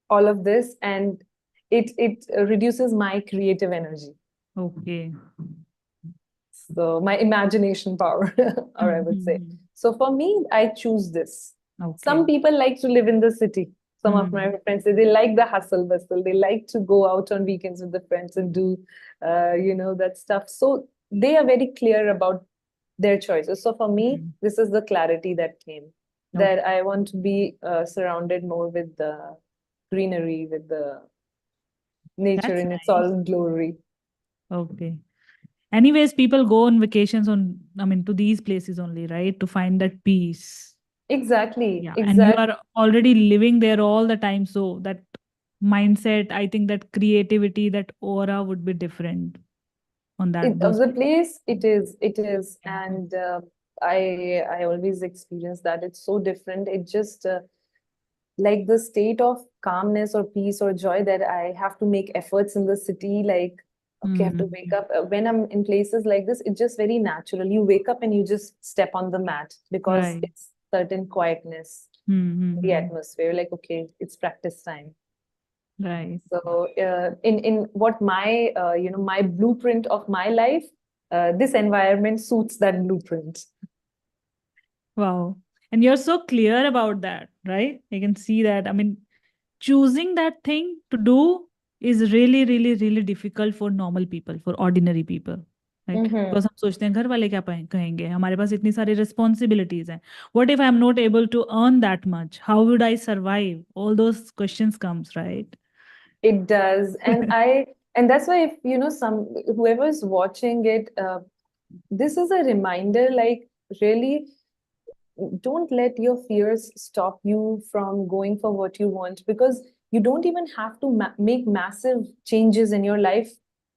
all of this, and it reduces my creative energy, Okay. so my imagination power, or I would say. So for me, I choose this. Okay. Some people like to live in the city. Some of my friends say they like the hustle bustle. They like to go out on weekends with the friends and do, that stuff. So they are very clear about their choices. So for me, this is the clarity that came, Okay. that I want to be surrounded more with the greenery, with the nature That's in its nice. all glory. Okay. Anyways, people go on vacations I mean, to these places only, right? To find that peace. Exactly, Yeah. And you exactly. are already living there all the time. So that mindset, I think that creativity, that aura would be different on Of those the places. place, it is, Yeah. and I always experience that it's so different. It just like the state of calmness or peace or joy that I have to make efforts in the city. Like, okay, I have to wake up. When I'm in places like this, it's just very natural. You wake up and you just step on the mat because Right. it's certain quietness, the atmosphere. Like, okay, it's practice time. Right. So, in what my my blueprint of my life, this environment suits that blueprint. Wow. And you're so clear about that, right? I can see that. I mean, choosing that thing to do is really, really, really difficult for normal people, for ordinary people. Right? Mm-hmm. Because हम सोचते हैं घर वाले क्या कहेंगे, हमारे पास इतनी सारी responsibilities हैं. What if I'm not able to earn that much? How would I survive? All those questions comes, right? It does, and that's why, if some whoever's watching it, this is a reminder. Like, really, don't let your fears stop you from going for what you want, because You don't even have to make massive changes in your life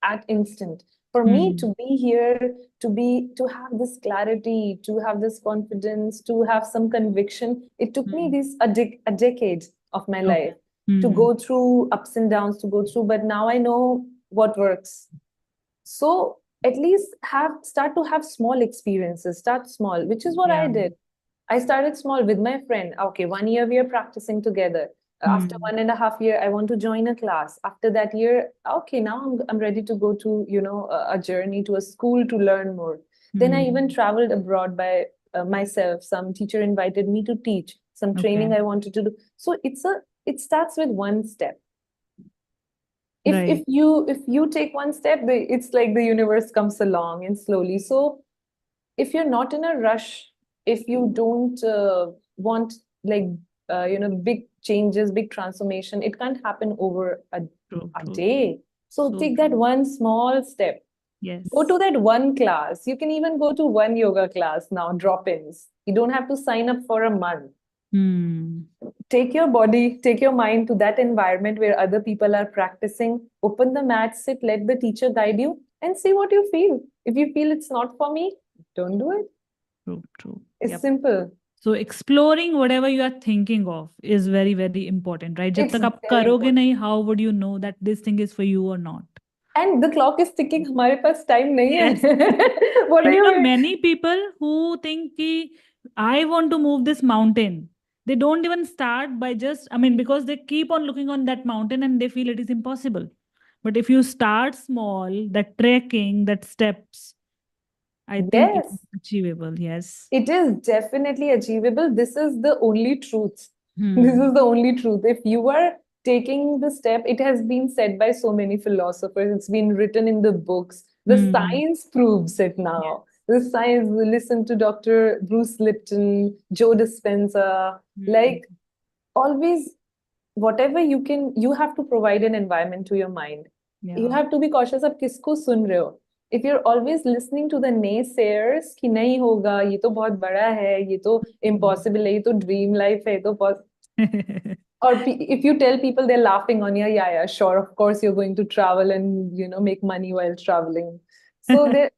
at instant. For me Hmm. to be here, to have this clarity, to have this confidence, to have some conviction, it took me Hmm. a decade of my Okay. life to Hmm. go through ups and downs, to go through, but now I know what works. So at least start to have small experiences, start small, which is what I Yeah. did. I started small with my friend. Okay, 1 year we are practicing together. After Hmm. 1.5 year, I want to join a class. After that year, okay, now I'm ready to go to, a journey to a school to learn more. Then I even Hmm. traveled abroad by myself. Some teacher invited me to teach some Okay. training I wanted to do. So it starts with one step. if Right. if you if you take one step, it's like the universe comes along and slowly. So if you're not in a rush, if you don't want, like, big changes, big transformation, it can't happen over True. a True. day. So So take that true. one small step. Go to Yes. that one class. You can even go to one yoga class now, drop-ins. You don't have to sign up for a month. Hmm. Take your body, take your mind to that environment where other people are practicing. Open the mat, sit, let the teacher guide you, and see what you feel. If you feel it's not for me, don't do it. True. True. It's Yep. simple. So exploring whatever you are thinking of is very, very important, right? जब It's तक आप very करोगे important. नहीं, how would you know that this thing is for you or not? And the clock is ticking. हमारे पास time नहीं Yes. है. What are And you you know, waiting? many people who think ki, I want to move this mountain, they don't even start by just, I mean, because they keep on looking on that mountain and they feel it is impossible. But if you start small, that trekking, that steps, I think it is Yes, achievable. Yes. it is definitely achievable. This is the only truth. This Hmm. is the only truth. If you are taking the step, it has been said by so many philosophers, it's been written in the books. The Hmm. science proves it now. Yes. The science, listen to Dr. Bruce Lipton, Joe Dispenza, Hmm. like, always, whatever you can, you have to provide an environment to your mind. You Yeah. have to be cautious of किसको सुन रहे हो. If you're always listening to the naysayers कि नहीं होगा, ये तो बहुत बड़ा है, ये तो impossible है, ये तो dream life है, ये तो बहुत, or if you tell people, they're laughing on you. Yeah, yeah, sure, of course you're going to travel and make money while traveling. So there,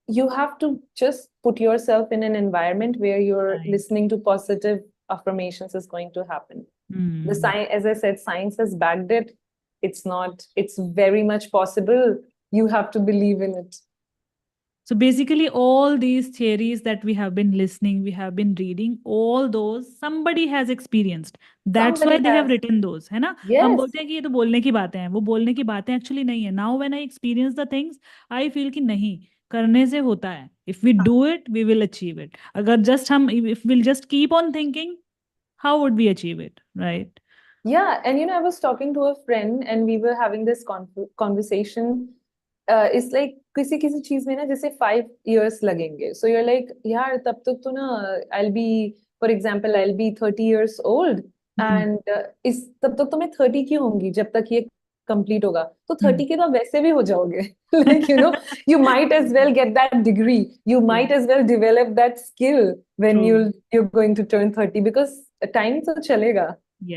you have to just put yourself in an environment where you're Right. listening to positive affirmations is going to happen. The Hmm. science, as I said, science has backed it. It's not, it's very much possible. You have to believe in it. So basically, all these theories that we have been listening, we have been reading, all those somebody has experienced. That's why Somebody they have has. written those, है ना? हम Yes. बोलते हैं कि ये तो बोलने की बातें हैं, वो बोलने की बातें actually नहीं है. Now when I experience the things, I feel कि नहीं, करने से होता है. If we do it, we will achieve it. अगर just हम, if we'll just keep on thinking, how would we achieve it, right? Yeah, and I was talking to a friend and we were having this conversation. It's like किसी किसी चीज में ना जैसे 5 years लगेंगे. So you're like, यार तब तक तो ना I'll be, for example, I'll be 30 years old, Hmm. and इस तब तक तो मैं 30 की होंगी जब तक ये complete होगा. तो Hmm. 30 के तो आप वैसे भी हो जाओगे. Like, you might as well get that degree. You Yeah. might as well develop that skill when True. you're going to turn 30, because time तो चलेगा.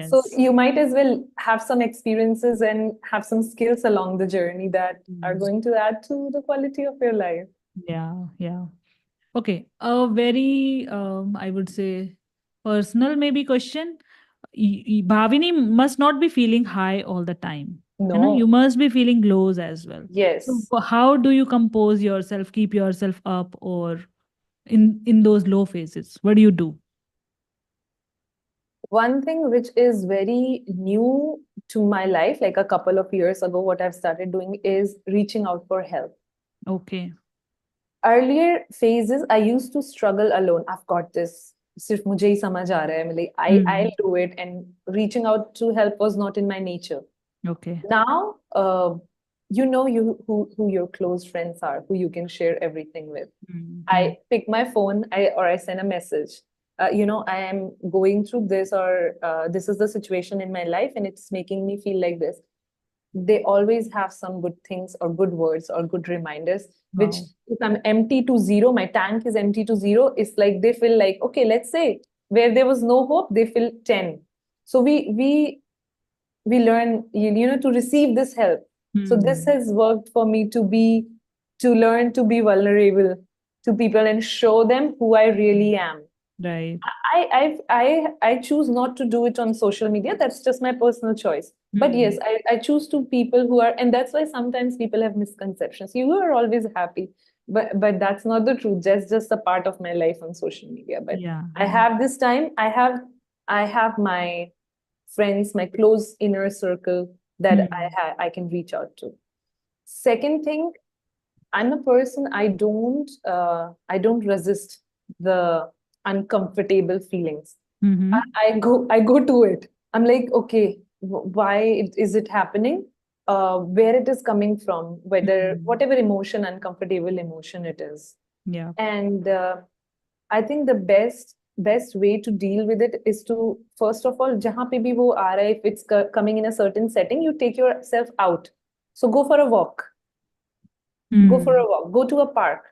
So Yes. you might as well have some experiences and have some skills along the journey that are Hmm. going to add to the quality of your life. Yeah. Yeah. Okay, a very, I would say, personal maybe question. Bhavini must not be feeling high all the time. You No. must be feeling lows as well. So Yes. how do you compose yourself, keep yourself up, or in those low phases? What do you do? One thing which is very new to my life, like a couple of years ago, what I've started doing is reaching out for help. Okay. Earlier phases, I used to struggle alone. I've got this. सिर्फ मुझे ही समझ आ रहा है. I'm like, I'll Hmm. do it. And reaching out to help was not in my nature. Okay. Now, who your close friends are, who you can share everything with. Hmm. I pick my phone, I send a message. I am going through this, or this is the situation in my life, and it's making me feel like this. They always have some good things or good words or good reminders, which, Wow. if I'm empty to zero, my tank is empty to zero, it's like they feel like, okay, let's say where there was no hope, they feel 10. So we we learn, to receive this help. So this Hmm. has worked for me to learn to be vulnerable to people and show them who I really am. Right. I choose not to do it on social media. That's just my personal choice. But yes, Hmm. I choose to people who are, and that's why sometimes people have misconceptions. You are always happy, but that's not the truth. That's just a part of my life on social media. But Yeah. I Yeah. have this time. I have my friends, my close inner circle that Hmm. I can reach out to. Second thing, I'm a person, I don't resist the uncomfortable feelings. I, Mm-hmm. I go to it. I'm like, okay, why is it happening? Where it is coming from, whether Hmm. whatever emotion, uncomfortable emotion it is. Yeah. And I think the best way to deal with it is to, first of all, jahan pe bhi wo aa raha hai, if it's coming in a certain setting, you take yourself out. So go for a walk. Go for a Hmm. walk. Go to a park.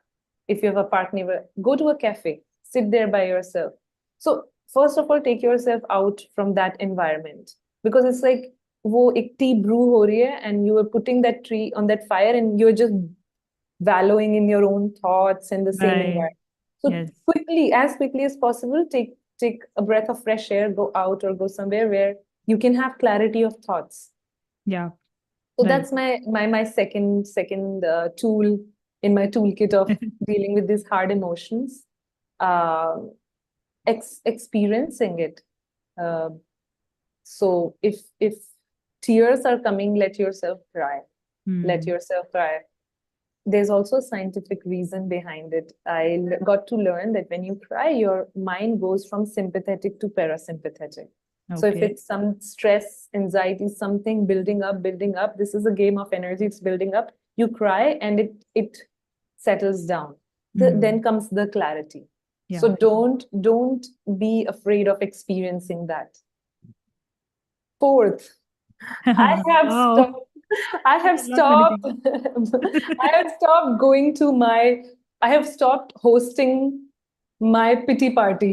If you have a park near, go to a cafe. Sit there by yourself. So first of all, take yourself out from that environment, because it's like वो एक tea brew हो रही है and you are putting that tree on that fire and you're just wallowing in your own thoughts in the same Right. environment. So Yes. quickly, as quickly as possible, take a breath of fresh air, go out or go somewhere where you can have clarity of thoughts. Yeah. So Right. that's my second tool in my toolkit of dealing with these hard emotions. Uh, experiencing it. Uh, so if tears are coming, let yourself cry. Let Hmm. yourself cry. There's also a scientific reason behind it. Got to learn that when you cry, your mind goes from sympathetic to parasympathetic. So if Okay. it's some stress, anxiety, something building up, this is a game of energy, it's building up. You cry and it settles down. Then Hmm. comes the clarity. Yeah. So don't be afraid of experiencing that. Fourth, I have Wow. stopped. I have Lot many stopped. things. I have stopped going to my. I have stopped hosting my pity party.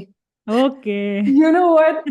Okay. You know what?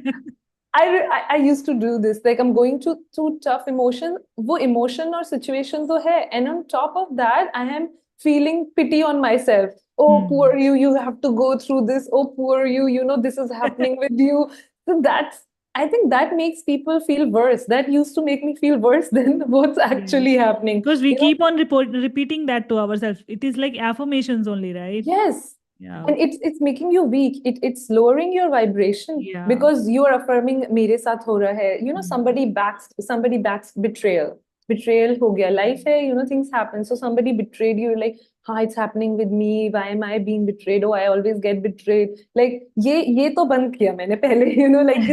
I used to do this. Like I'm going through tough emotion. वो emotion or situation तो है, and on top of that, I am feeling pity on myself. Oh, poor Hmm. you! You have to go through this. Oh, poor you! You know this is happening with you. So that's. I think that makes people feel worse. That used to make me feel worse than what's Yes. actually happening. Because we You know, keep on repeating that to ourselves. It is like affirmations only, right? yes. Yeah. And it's making you weak. It's lowering your vibration Yeah. because you are affirming मेरे साथ हो रहा है. You know, Hmm. somebody backs betrayal. Betrayal हो गया. Life है, things happen. So somebody betrayed you. You're like, हाँ, it's happening with me. Why am I being betrayed? Oh, I always get betrayed. Like ये तो बंद किया मैंने पहले. Like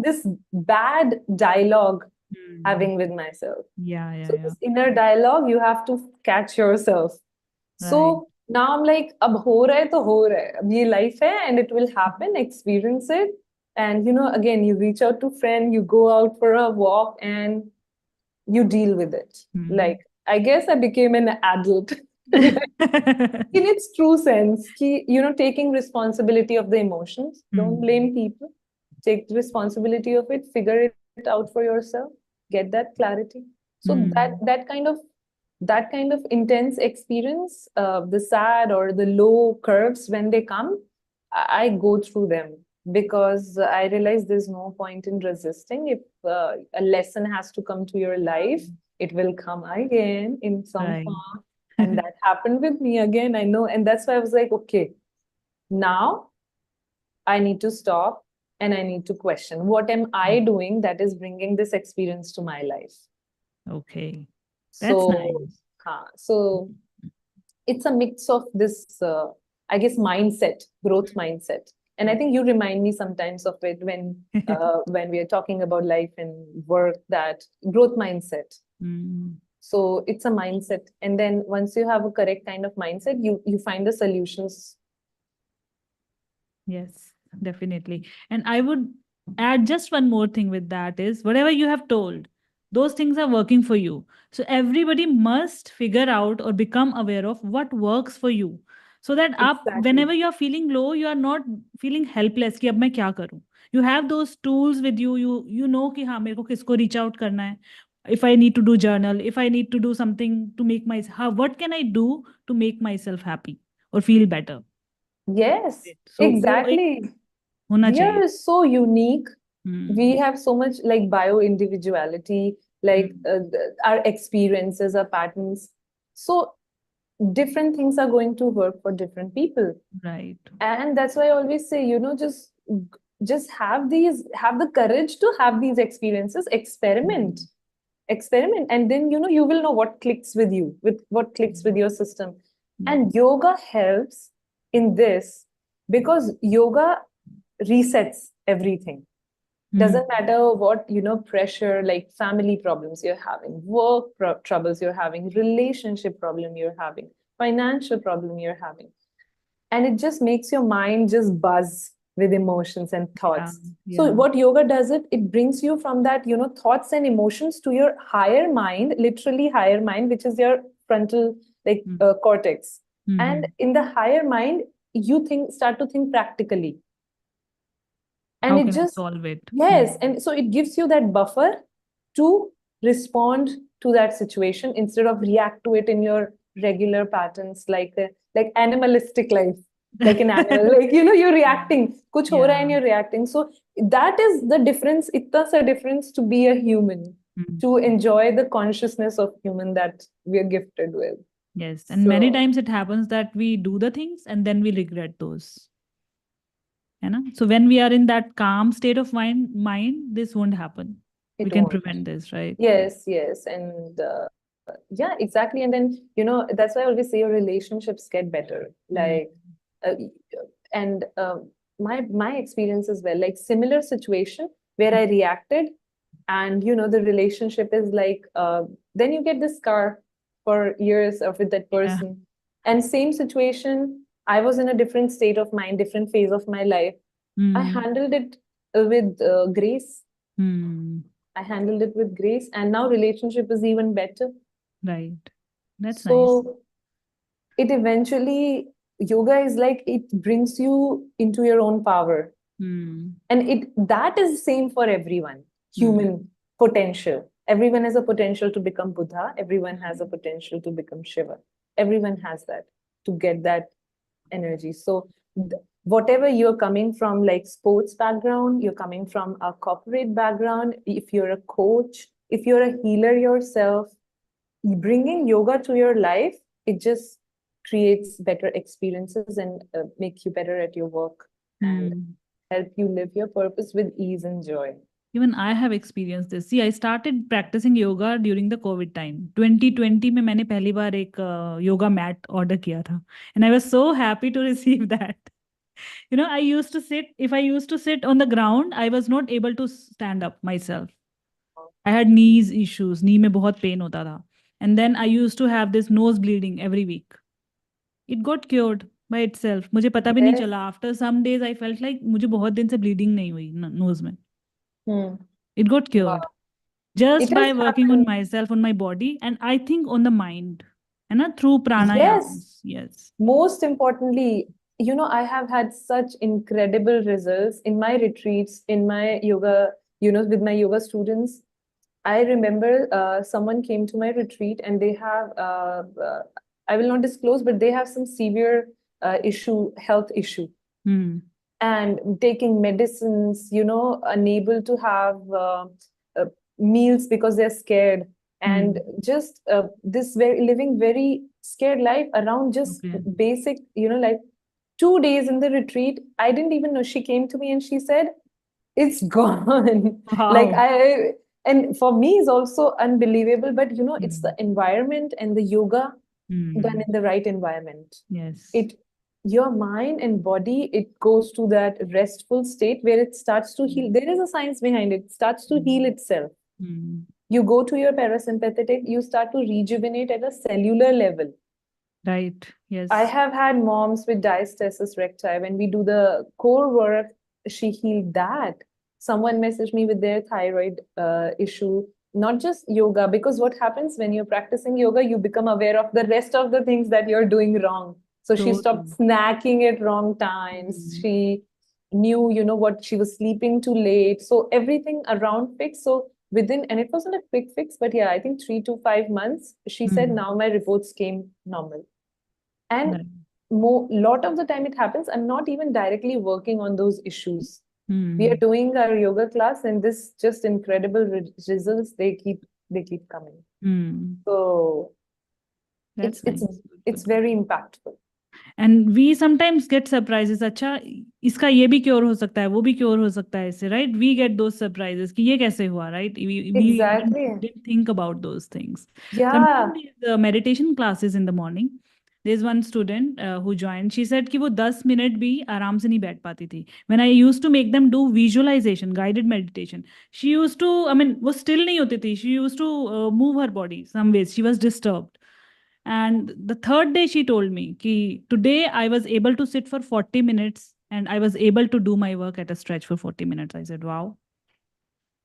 this bad dialogue Hmm. having with myself. Yeah, yeah, So yeah. this inner dialogue, you have to catch yourself. Right. So now I'm like, अब हो रहा है तो हो रहा है. अब ये life है and it will happen. Experience it. And again, you reach out to friend, you go out for a walk, and you deal with it. Hmm. Like I guess I became an adult in its true sense. Taking responsibility of the emotions. Don't Hmm. blame people. Take the responsibility of it. Figure it out for yourself. Get that clarity. So that Hmm. that kind of that kind of intense experience, the sad or the low curves when they come, I go through them because I realize there's no point in resisting. If a lesson has to come to your life, it will come again in some Right. form. And that happened with me again, I know. And that's why I was like, okay, now I need to stop and I need to question what am I doing that is bringing this experience to my life. Okay. That's So, nice. so it's a mix of this, I guess, mindset, growth mindset. And I think you remind me sometimes of it when we are talking about life and work, that growth mindset. Hmm. So it's a mindset, and then once you have a correct kind of mindset, you find the solutions. Yes, definitely. And I would add just one more thing with that is whatever you have told, those things are working for you. So everybody must figure out or become aware of what works for you. So that up Exactly. whenever you are feeling low, you are not feeling helpless कि अब मैं क्या करूं. You have those tools with you. You know कि हाँ मेरे को किसको reach out करना है. If I need to do journal, if I need to do something to make what can I do to make myself happy or feel better? Yes, So वो एक exactly. होना We चाहिए. are so unique. We Hmm. have so much like bio individuality, like Hmm. our experiences, our patterns. So different things are going to work for different people. Right. And that's why I always say, just have the courage to have these experiences, experiment, Hmm. experiment, and then you will know what clicks with you, with what clicks with your system. Yeah. And yoga helps in this because yoga resets everything. Hmm. Doesn't matter what pressure, like family problems you're having, work troubles you're having, relationship problem you're having, financial problem you're having, and it just makes your mind just buzz with emotions and Yeah. thoughts. So Yeah. what yoga does, it brings you from that thoughts and emotions to your higher mind, literally higher mind, which is your frontal, like Hmm. cortex. And Hmm. in the higher mind, you start to think practically, and How it can I just, solve it? yes, and so it gives you that buffer to respond to that situation instead of react to it in your regular patterns, like animalistic life, like an animal, like you're Yeah. reacting, kuch ho raha hai Yeah. and you're reacting. So that is the difference, itna sa difference, to be a human, Hmm. to enjoy the consciousness of human that we are gifted with. Yes. And So many times it happens that we do the things and then we regret those. You know? So when we are in that calm state of mind, this won't happen. We it can won't. prevent this, right? Yes, yes. And yeah, exactly. And then, that's why I always say your relationships get better. Hmm. Like, uh, and my experience as well, like similar situation where I reacted, and the relationship is like, then you get this scar for years of with that Yeah. person. And same situation, I was in a different state of mind, different phase of my life. I Hmm. handled it with grace. Hmm. I handled it with grace, and now relationship is even better. Right. That's nice. So it eventually, yoga is like it brings you into your own power, Hmm. and it that is same for everyone. Hmm. Human potential. Everyone has a potential to become Buddha. Everyone has a potential to become Shiva. Everyone has that, to get that energy. So whatever you're coming from, like sports background, you're coming from a corporate background, if you're a coach, if you're a healer yourself, bringing yoga to your life, it just creates better experiences and make you better at your work and Hmm. help you live your purpose with ease and joy. Even I have experienced this. See, I started practicing yoga during the COVID time. 2020 में मैंने पहली बार एक yoga mat order किया था. And I was so happy to receive that. You know, if I used to sit on the ground, I was not able to stand up myself. I had knees issues. Knee में बहुत pain होता था. And then I used to have this nose bleeding every week. It got cured by itself. मुझे पता भी नहीं Yes. चला. After some days, I felt like मुझे बहुत दिन से bleeding नहीं हुई nose में. Hmm. It got cured. Wow. Just It has by working on happened. myself, on my body, and I think on the mind, and through Yes. pranayams. Yes. Most importantly, I have had such incredible results in my retreats, in my yoga, with my yoga students. I remember someone came to my retreat and they have, I will not disclose, but they have some severe health issue, Hmm. and taking medicines, unable to have uh, meals because they're scared, and Hmm. just this very living very scared life around just Okay. basic, like 2 days in the retreat. I didn't even know. She came to me and she said, it's gone. Like Wow. I, and for me it's also unbelievable, but it's the Hmm. environment and the yoga done Hmm. in the right environment. Yes. It, your mind and body, it goes to that restful state where it starts to heal. Hmm. There is a science behind it. It starts to heal itself. Hmm. You go to your parasympathetic, you start to rejuvenate at a cellular level. Right. I Yes. have had moms with diastasis recti. When we do the core work, she healed that. Someone messaged me with their thyroid issue, not just yoga, because what happens when you're practicing yoga, you become aware of the rest of the things that you're doing wrong. So she So stopped true. snacking at wrong times. Hmm. She knew, you know, what she was sleeping too late. So everything around fixed. So within, and it wasn't a quick fix, but yeah, I think 3 to 5 months, she said, Mm. now my reports came normal. And Right. lot of the time it happens, I'm not even directly working on those issues. We are Mm. doing our yoga class, and this just incredible results, they keep coming. Mm. So it's That's it's nice. Good, it's good, good. very impactful. And we sometimes get surprises. अच्छा इसका ये भी cure हो सकता है, वो भी cure हो सकता है इससे, right? We get those surprises कि ये कैसे हुआ, right? We even Exactly. didn't think about those things. So I'm doing Yeah. these meditation classes in the morning. There's one student who joined. She said कि वो 10 minute भी आराम से नहीं बैठ पाती थी. When I used to make them do visualization, guided meditation, she used to, I mean, वो still नहीं होती थी. She used to move her body some ways. She was disturbed. And the third day, she told me, ki, today I was able to sit for 40 minutes and I was able to do my work at a stretch for 40 minutes. I said, wow.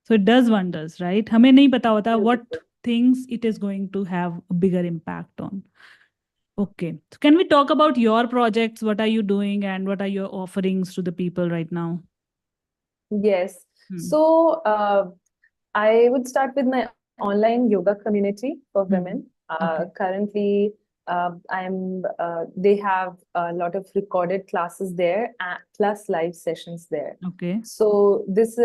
So it does wonders, right? हमें नहीं पता होता what Beautiful. things it is going to have a bigger impact on. Okay. So can we talk about your projects? What are you doing and what are your offerings to the people right now? Yes. Hmm. So I would start with my online yoga community for women. Hmm. Okay. Currently, they have a lot of recorded classes there, plus live sessions there. Okay. So this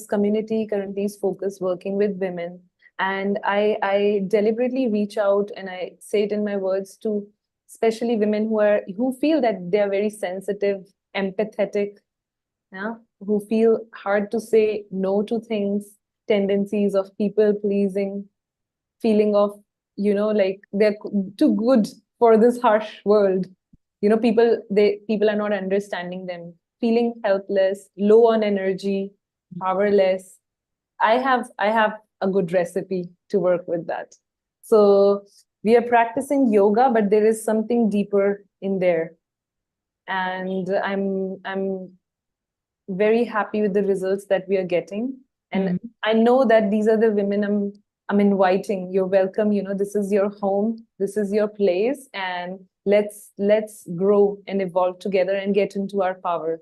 community currently is focused working with women, and I deliberately reach out and I say it in my words to especially women who feel that they are very sensitive, empathetic, yeah, who feel hard to say no to things, tendencies of people pleasing, feeling of, like they're too good for this harsh world. People are not understanding them, feeling helpless, low on energy, powerless. I have a good recipe to work with that. So we are practicing yoga, but there is something deeper in there. And I'm very happy with the results that we are getting. And Hmm. I know that these are the women I'm inviting. You're welcome. This is your home. This is your place. And let's grow and evolve together and get into our power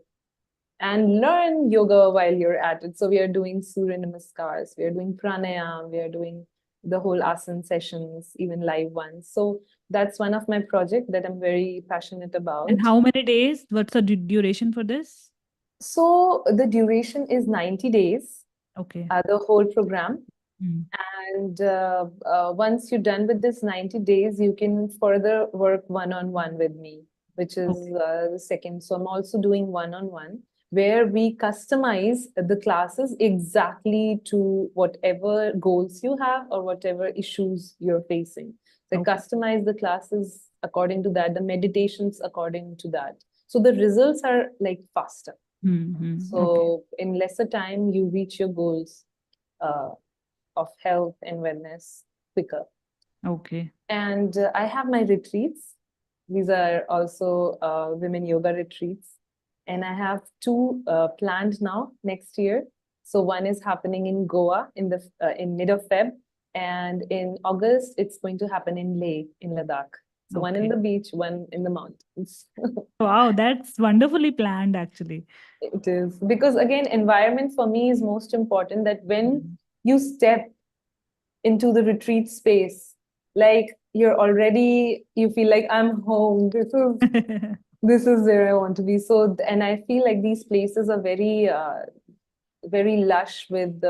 and learn yoga while you're at it. So we are doing Surya Namaskars, we are doing pranayam, we are doing the whole asana sessions, even live ones. So that's one of my projects that I'm very passionate And about. how many days? What's the duration for this? So the duration is 90 days, Okay. the whole program. Hmm. And once you're done with this 90 days, you can further work one-on-one with me, which is Okay. the second. So I'm also doing one-on-one where we customize the classes exactly to whatever goals you have or whatever issues you're facing. So I Okay. customize the classes according to that, the meditations according to that. So the results are like faster. Okay. So in lesser time, you reach your goals uh, of health and wellness quicker. Okay. And I have my retreats. These are also women yoga retreats. And I have two planned now next year. So one is happening in Goa in mid of Feb, and in August it's going to happen in Leh in Ladakh. So one in Okay. the beach, one in the mountains. Wow, that's wonderfully planned actually. It is because again, environment for me is most important. That when Mm. you step into the retreat space, like you feel like I'm home. This is where I want to be. So, and I feel like these places are very lush with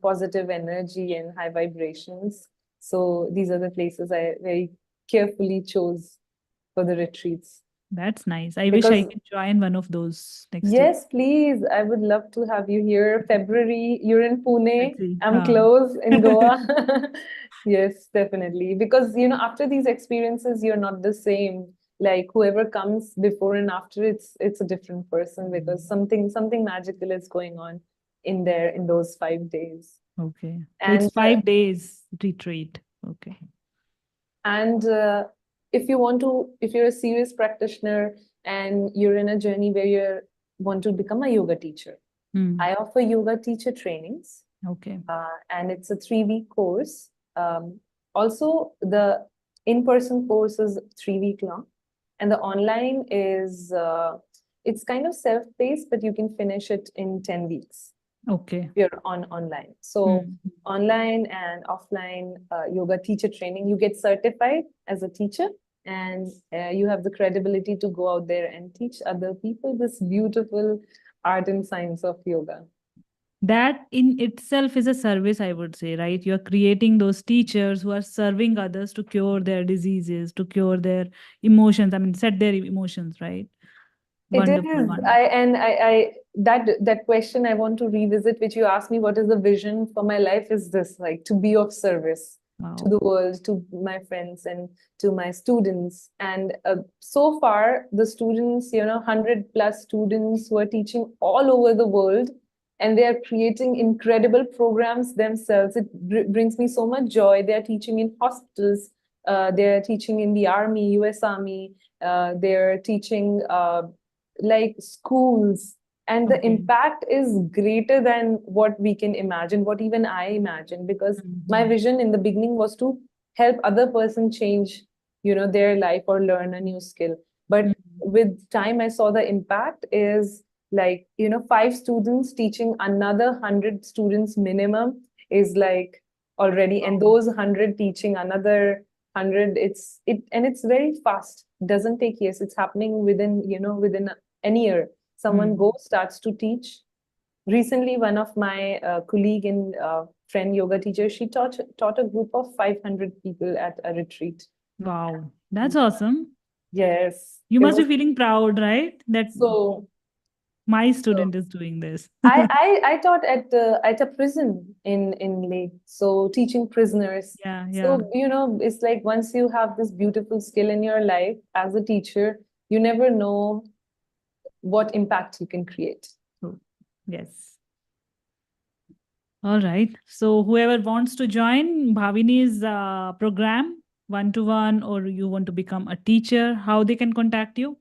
positive energy and high vibrations. So these are the places I very carefully chose for the retreats. That's nice. I wish I Because could join one of those next year. yes, please. I would love to have you here. February, you're in Let's Pune. see. I'm Huh. close in Goa. Yes, definitely. Because, after these experiences, you're not the same. Like whoever comes before and after, it's a different person because something magical is going on in there in those 5 days. Okay. So it's And 5 days retreat. Okay. And if you're a serious practitioner and you're in a journey where you want to become a yoga teacher, Hmm. I offer yoga teacher trainings, Okay. and it's a 3-week course. Also, the in-person course is 3-week long, and the online is It's kind of self-paced, but you can finish it in 10 weeks Okay. if you're online. So online and offline yoga teacher training, you get certified as a teacher, and you have the credibility to go out there and teach other people this beautiful art and science of yoga. That in itself is a service, I would say, right? You're creating those teachers who are serving others to cure their diseases, to cure their emotions. I mean, set their emotions, right? It Wonderful, is. wonderful. I that question I want to revisit, which you asked me, what is the vision for my life, is this, like, to be of service to Wow. the world, to my friends and to my students. And so far, the students, 100 plus students who are teaching all over the world, and they are creating incredible programs themselves. It brings me so much joy. They are teaching in hospitals. They are teaching in the army, US Army. They're teaching like schools, and the Okay. impact is greater than what we can imagine, what even I imagine, because my vision in the beginning was to help other person change, their life or learn a new skill. But with time, I saw the impact is like, 5 students teaching another 100 students minimum is like already, and those 100 teaching another 100. It's very fast. It doesn't take years. It's happening within any year. Someone goes, starts to teach. Recently, one of my colleague and friend yoga teacher, she taught a group of 500 people at a retreat. Wow. That's awesome. Yes, You it must be was feeling proud, right? That so. my So student is doing this. I taught at a prison in Leh, so teaching prisoners. Yeah, yeah. So it's like once you have this beautiful skill in your life as a teacher, you never know what impact you can create. True. Yes. All right. So whoever wants to join Bhavini's program, one-to-one, or you want to become a teacher, how they can contact you?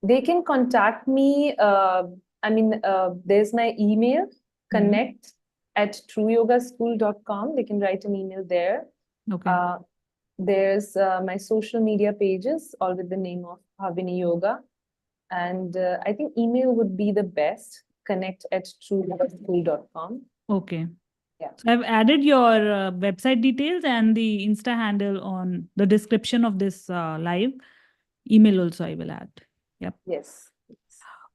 They can contact me. There's my email, Hmm. connect@trueyogaschool.com. They can write an email there. Okay. Uh, there's my social media pages, all with the name of Bhavini Yoga. And I think email would be the best, connect@trueyogaschool.com. Okay. Yeah. So I've added your website details and the Insta handle on the description of this live. Email also I will add. Yep. Yes.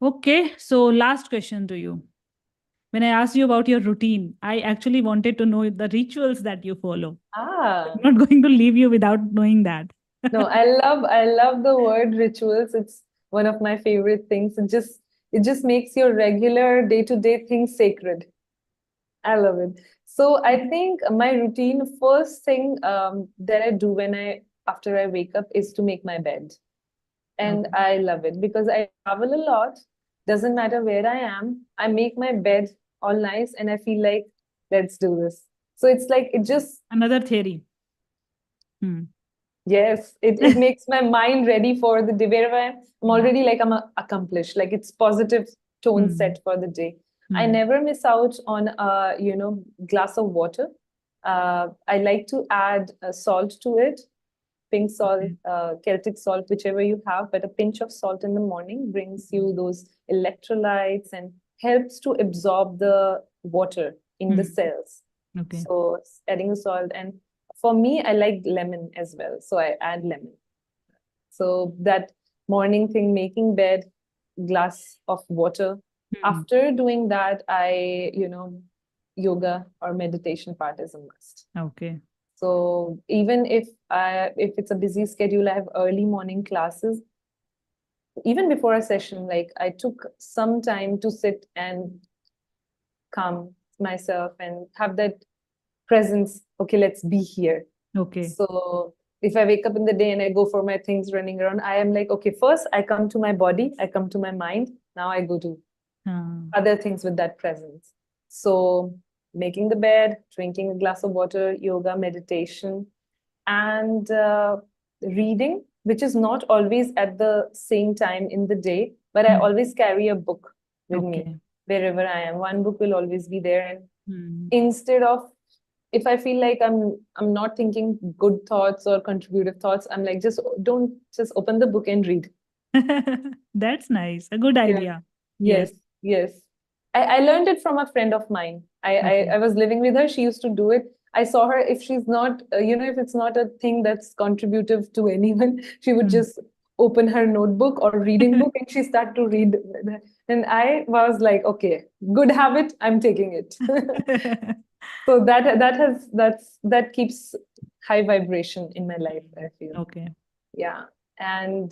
Okay. So last question to you. When I asked you about your routine, I actually wanted to know the rituals that you follow. Ah, I'm not going to leave you without knowing that. no, I love the word rituals. It's one of my favorite things. It just makes your regular day-to-day things sacred. I love it. So I think my routine, first thing that I do after I wake up, is to make my bed. And Okay. I love it because I travel a lot. Doesn't matter where I am, I make my bed all nice, and I feel like, let's do this. So it's like it just, Another theory. Hmm. yes, it makes my mind ready for the day, where I'm already like accomplished, like it's positive tone Hmm. set for the day. I Hmm. never miss out on a glass of water. I like to add salt to it, pink salt, Okay. Celtic salt, whichever you have, but a pinch of salt in the morning brings you those electrolytes and helps to absorb the water in the Hmm. cells. Okay. So adding the salt, and for me, I like lemon as well, so I add lemon. So that morning thing, making bed, glass of water. Hmm. After doing that, yoga or meditation part is a must. Okay. So even if it's a busy schedule, I have early morning classes. Even before a session, like I took some time to sit and calm myself and have that presence. Okay, let's be here. Okay. So if I wake up in the day and I go for my things running around, I am like, okay, first I come to my body, I come to my mind. Now I go to other things with that presence. So making the bed, drinking a glass of water, yoga, meditation, and reading, which is not always at the same time in the day, but I Hmm. always carry a book with me Okay. wherever I am. One book will always be there. And Hmm. instead of, if I feel like I'm not thinking good thoughts or contributive thoughts, I'm like, just don't, just open the book and read. That's nice. A good Yeah. idea. Yes, Yes. yes. I learned it from a friend of mine. Okay. I was living with her. She used to do it. I saw her, if she's not, if it's not a thing that's contributive to anyone, she would Hmm. just open her notebook or reading book and she start to read. And I was like, okay, good habit. I'm taking it. So that keeps high vibration in my life, I feel. Okay. Yeah. And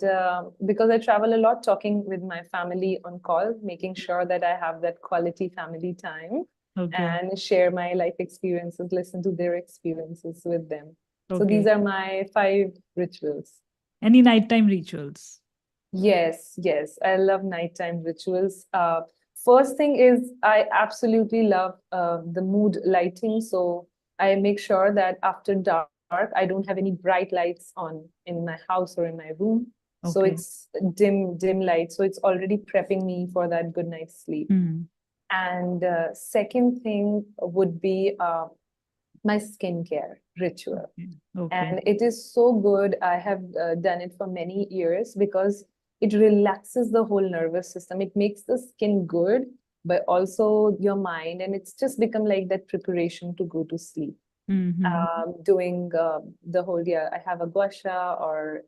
because I travel a lot, talking with my family on call, making sure that I have that quality family time Okay. and share my life experiences, listen to their experiences with them. So these Okay. are my 5 rituals. Any nighttime rituals? Yes, yes. I love nighttime rituals. First thing is I absolutely love the mood lighting. So I make sure that after dark, I don't have any bright lights on in my house or in my room. So Okay. it's dim light. So it's already prepping me for that good night's sleep. Hmm. And second thing would be my skincare ritual. Okay. Okay. And it is so good. I have done it for many years because it relaxes the whole nervous system. It makes the skin good, but also your mind. And it's just become like that preparation to go to sleep. Mm-hmm. Doing the whole, yeah, I have a gua sha or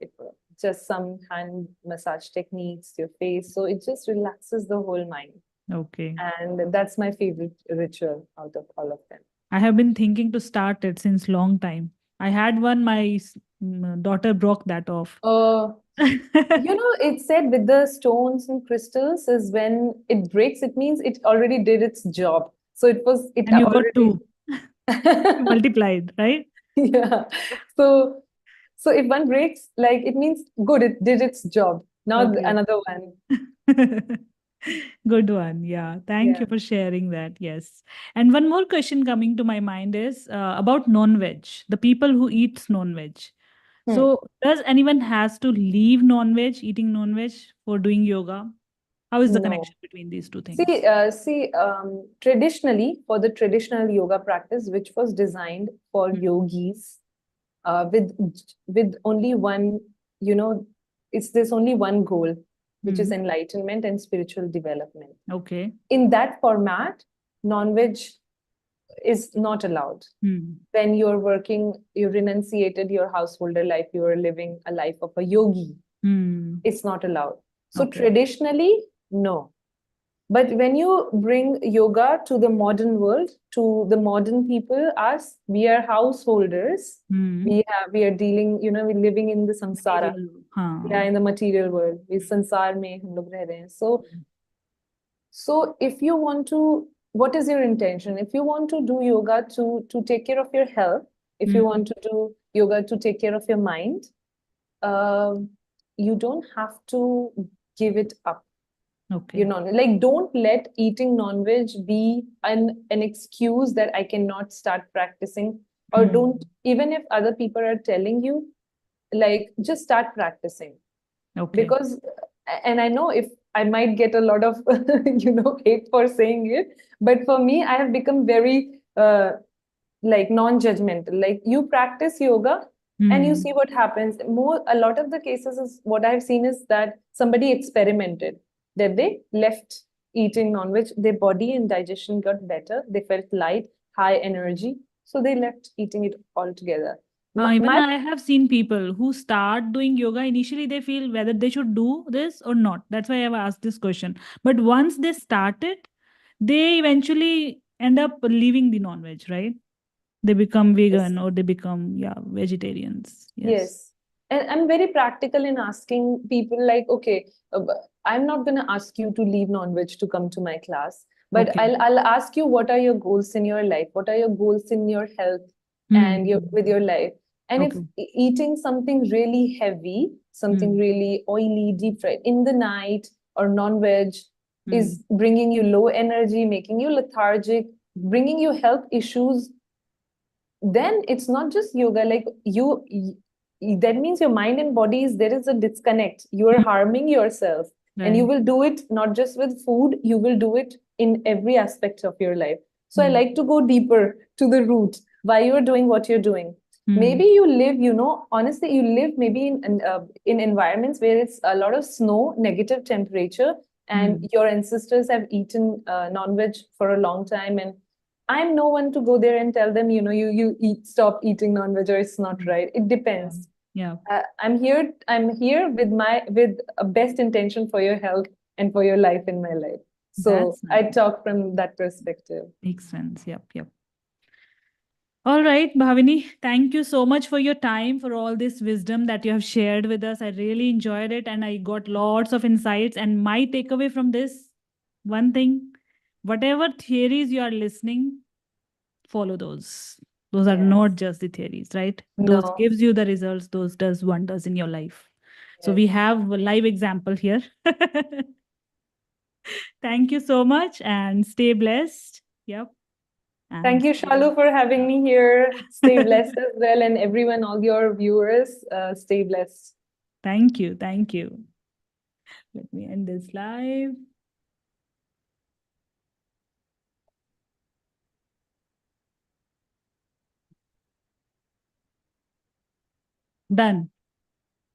just some hand massage techniques to your face. So it just relaxes the whole mind. Okay. And that's my favorite ritual out of all of them. I have been thinking to start it since long time. I had one, my daughter broke that off. Uh, And It said with the stones and crystals is when it breaks, it means it already did its job. So it you got already. two. You multiplied, right? Yeah. So, so if one breaks, like it means good, it did its job. Now Okay. another one. Good one. Yeah. Thank you Yeah. for sharing that. Yes. And one more question coming to my mind is about non-veg, the people who eat non-veg. Hmm. So does anyone has to leave non-veg, eating non-veg for doing yoga? How is the No. connection between these two things? See, traditionally, for the traditional yoga practice, which was designed for Mm, yogis, with only one, you know, it's there's only one goal, which is mm, enlightenment and spiritual development. okay. In that format, non-veg is not allowed. Mm, When you're working, you renunciated your householder life, you are living a life of a yogi. mm, It's not allowed. So okay. traditionally, no. But when you bring yoga to the modern world, to the modern people, us, we are householders. Mm, We are dealing, we're living in the samsara. material. Yeah, Huh. in the material world. We sansar mein hum log reh rahe hain. So if you want to, what is your intention? If you want to do yoga to take care of your health, if you Mm, want to do yoga to take care of your mind, um, you don't have to give it up. okay. Like don't let eating non-veg be an excuse that I cannot start practicing, or don't, Mm, even if other people are telling you, like just start practicing. okay. Because, and I know if I might get a lot of hate for saying it, but for me I have become very like non-judgmental. Like you practice yoga and you Mm, see what happens. A lot of the cases is what I've seen is that somebody experimented, that they left eating non-veg, their body and digestion got better, they felt light, high energy, so they left eating it altogether. even My I have seen people who start doing yoga. Initially, they feel whether they should do this or not. That's why I've asked this question. But once they start it, they eventually end up leaving the non-veg, right? They become vegan or they become, yeah, vegetarians. Yes. Yes. And I'm very practical in asking people like, okay, I'm not going to ask you to leave non-veg to come to my class, but Okay. I'll ask you what are your goals in your life? What are your goals in your health and Hmm. with your life? And if Okay. eating something really heavy, something Hmm. really oily, deep fried in the night or non-veg Hmm. is bringing you low energy, making you lethargic, bringing you health issues, then it's not just yoga. Like that means your mind and body is there is a disconnect. You are Hmm. harming yourself, and you Right. will do it not just with food. You will do it in every aspect of your life. So I Hmm. like to go deeper to the root why you're doing what you're doing. Maybe you live, honestly, you live maybe in environments where it's a lot of snow, negative temperature, and your ancestors have eaten non-veg for a long time, and I'm no one to go there and tell them, stop eating non-veg or it's not right. It depends. Yeah. I'm here with a best intention for your health and for your life in my life. So That's I nice. talk from that perspective. Makes sense. Yep. Yep. All right, Bhavini, thank you so much for your time, for all this wisdom that you have shared with us. I really enjoyed it and I got lots of insights. And my takeaway from this one thing, whatever theories you are listening, follow those. Those are Yes. not just the theories, right? Those No. gives you the results, those does wonders in your life. So Yes. we have a live example here. Thank you so much and stay blessed. Yep. Thank And you, Shalu, for having me here. Stay blessed as well, and everyone, all your viewers, stay blessed. thank you. Thank you. Let me end this live. Done.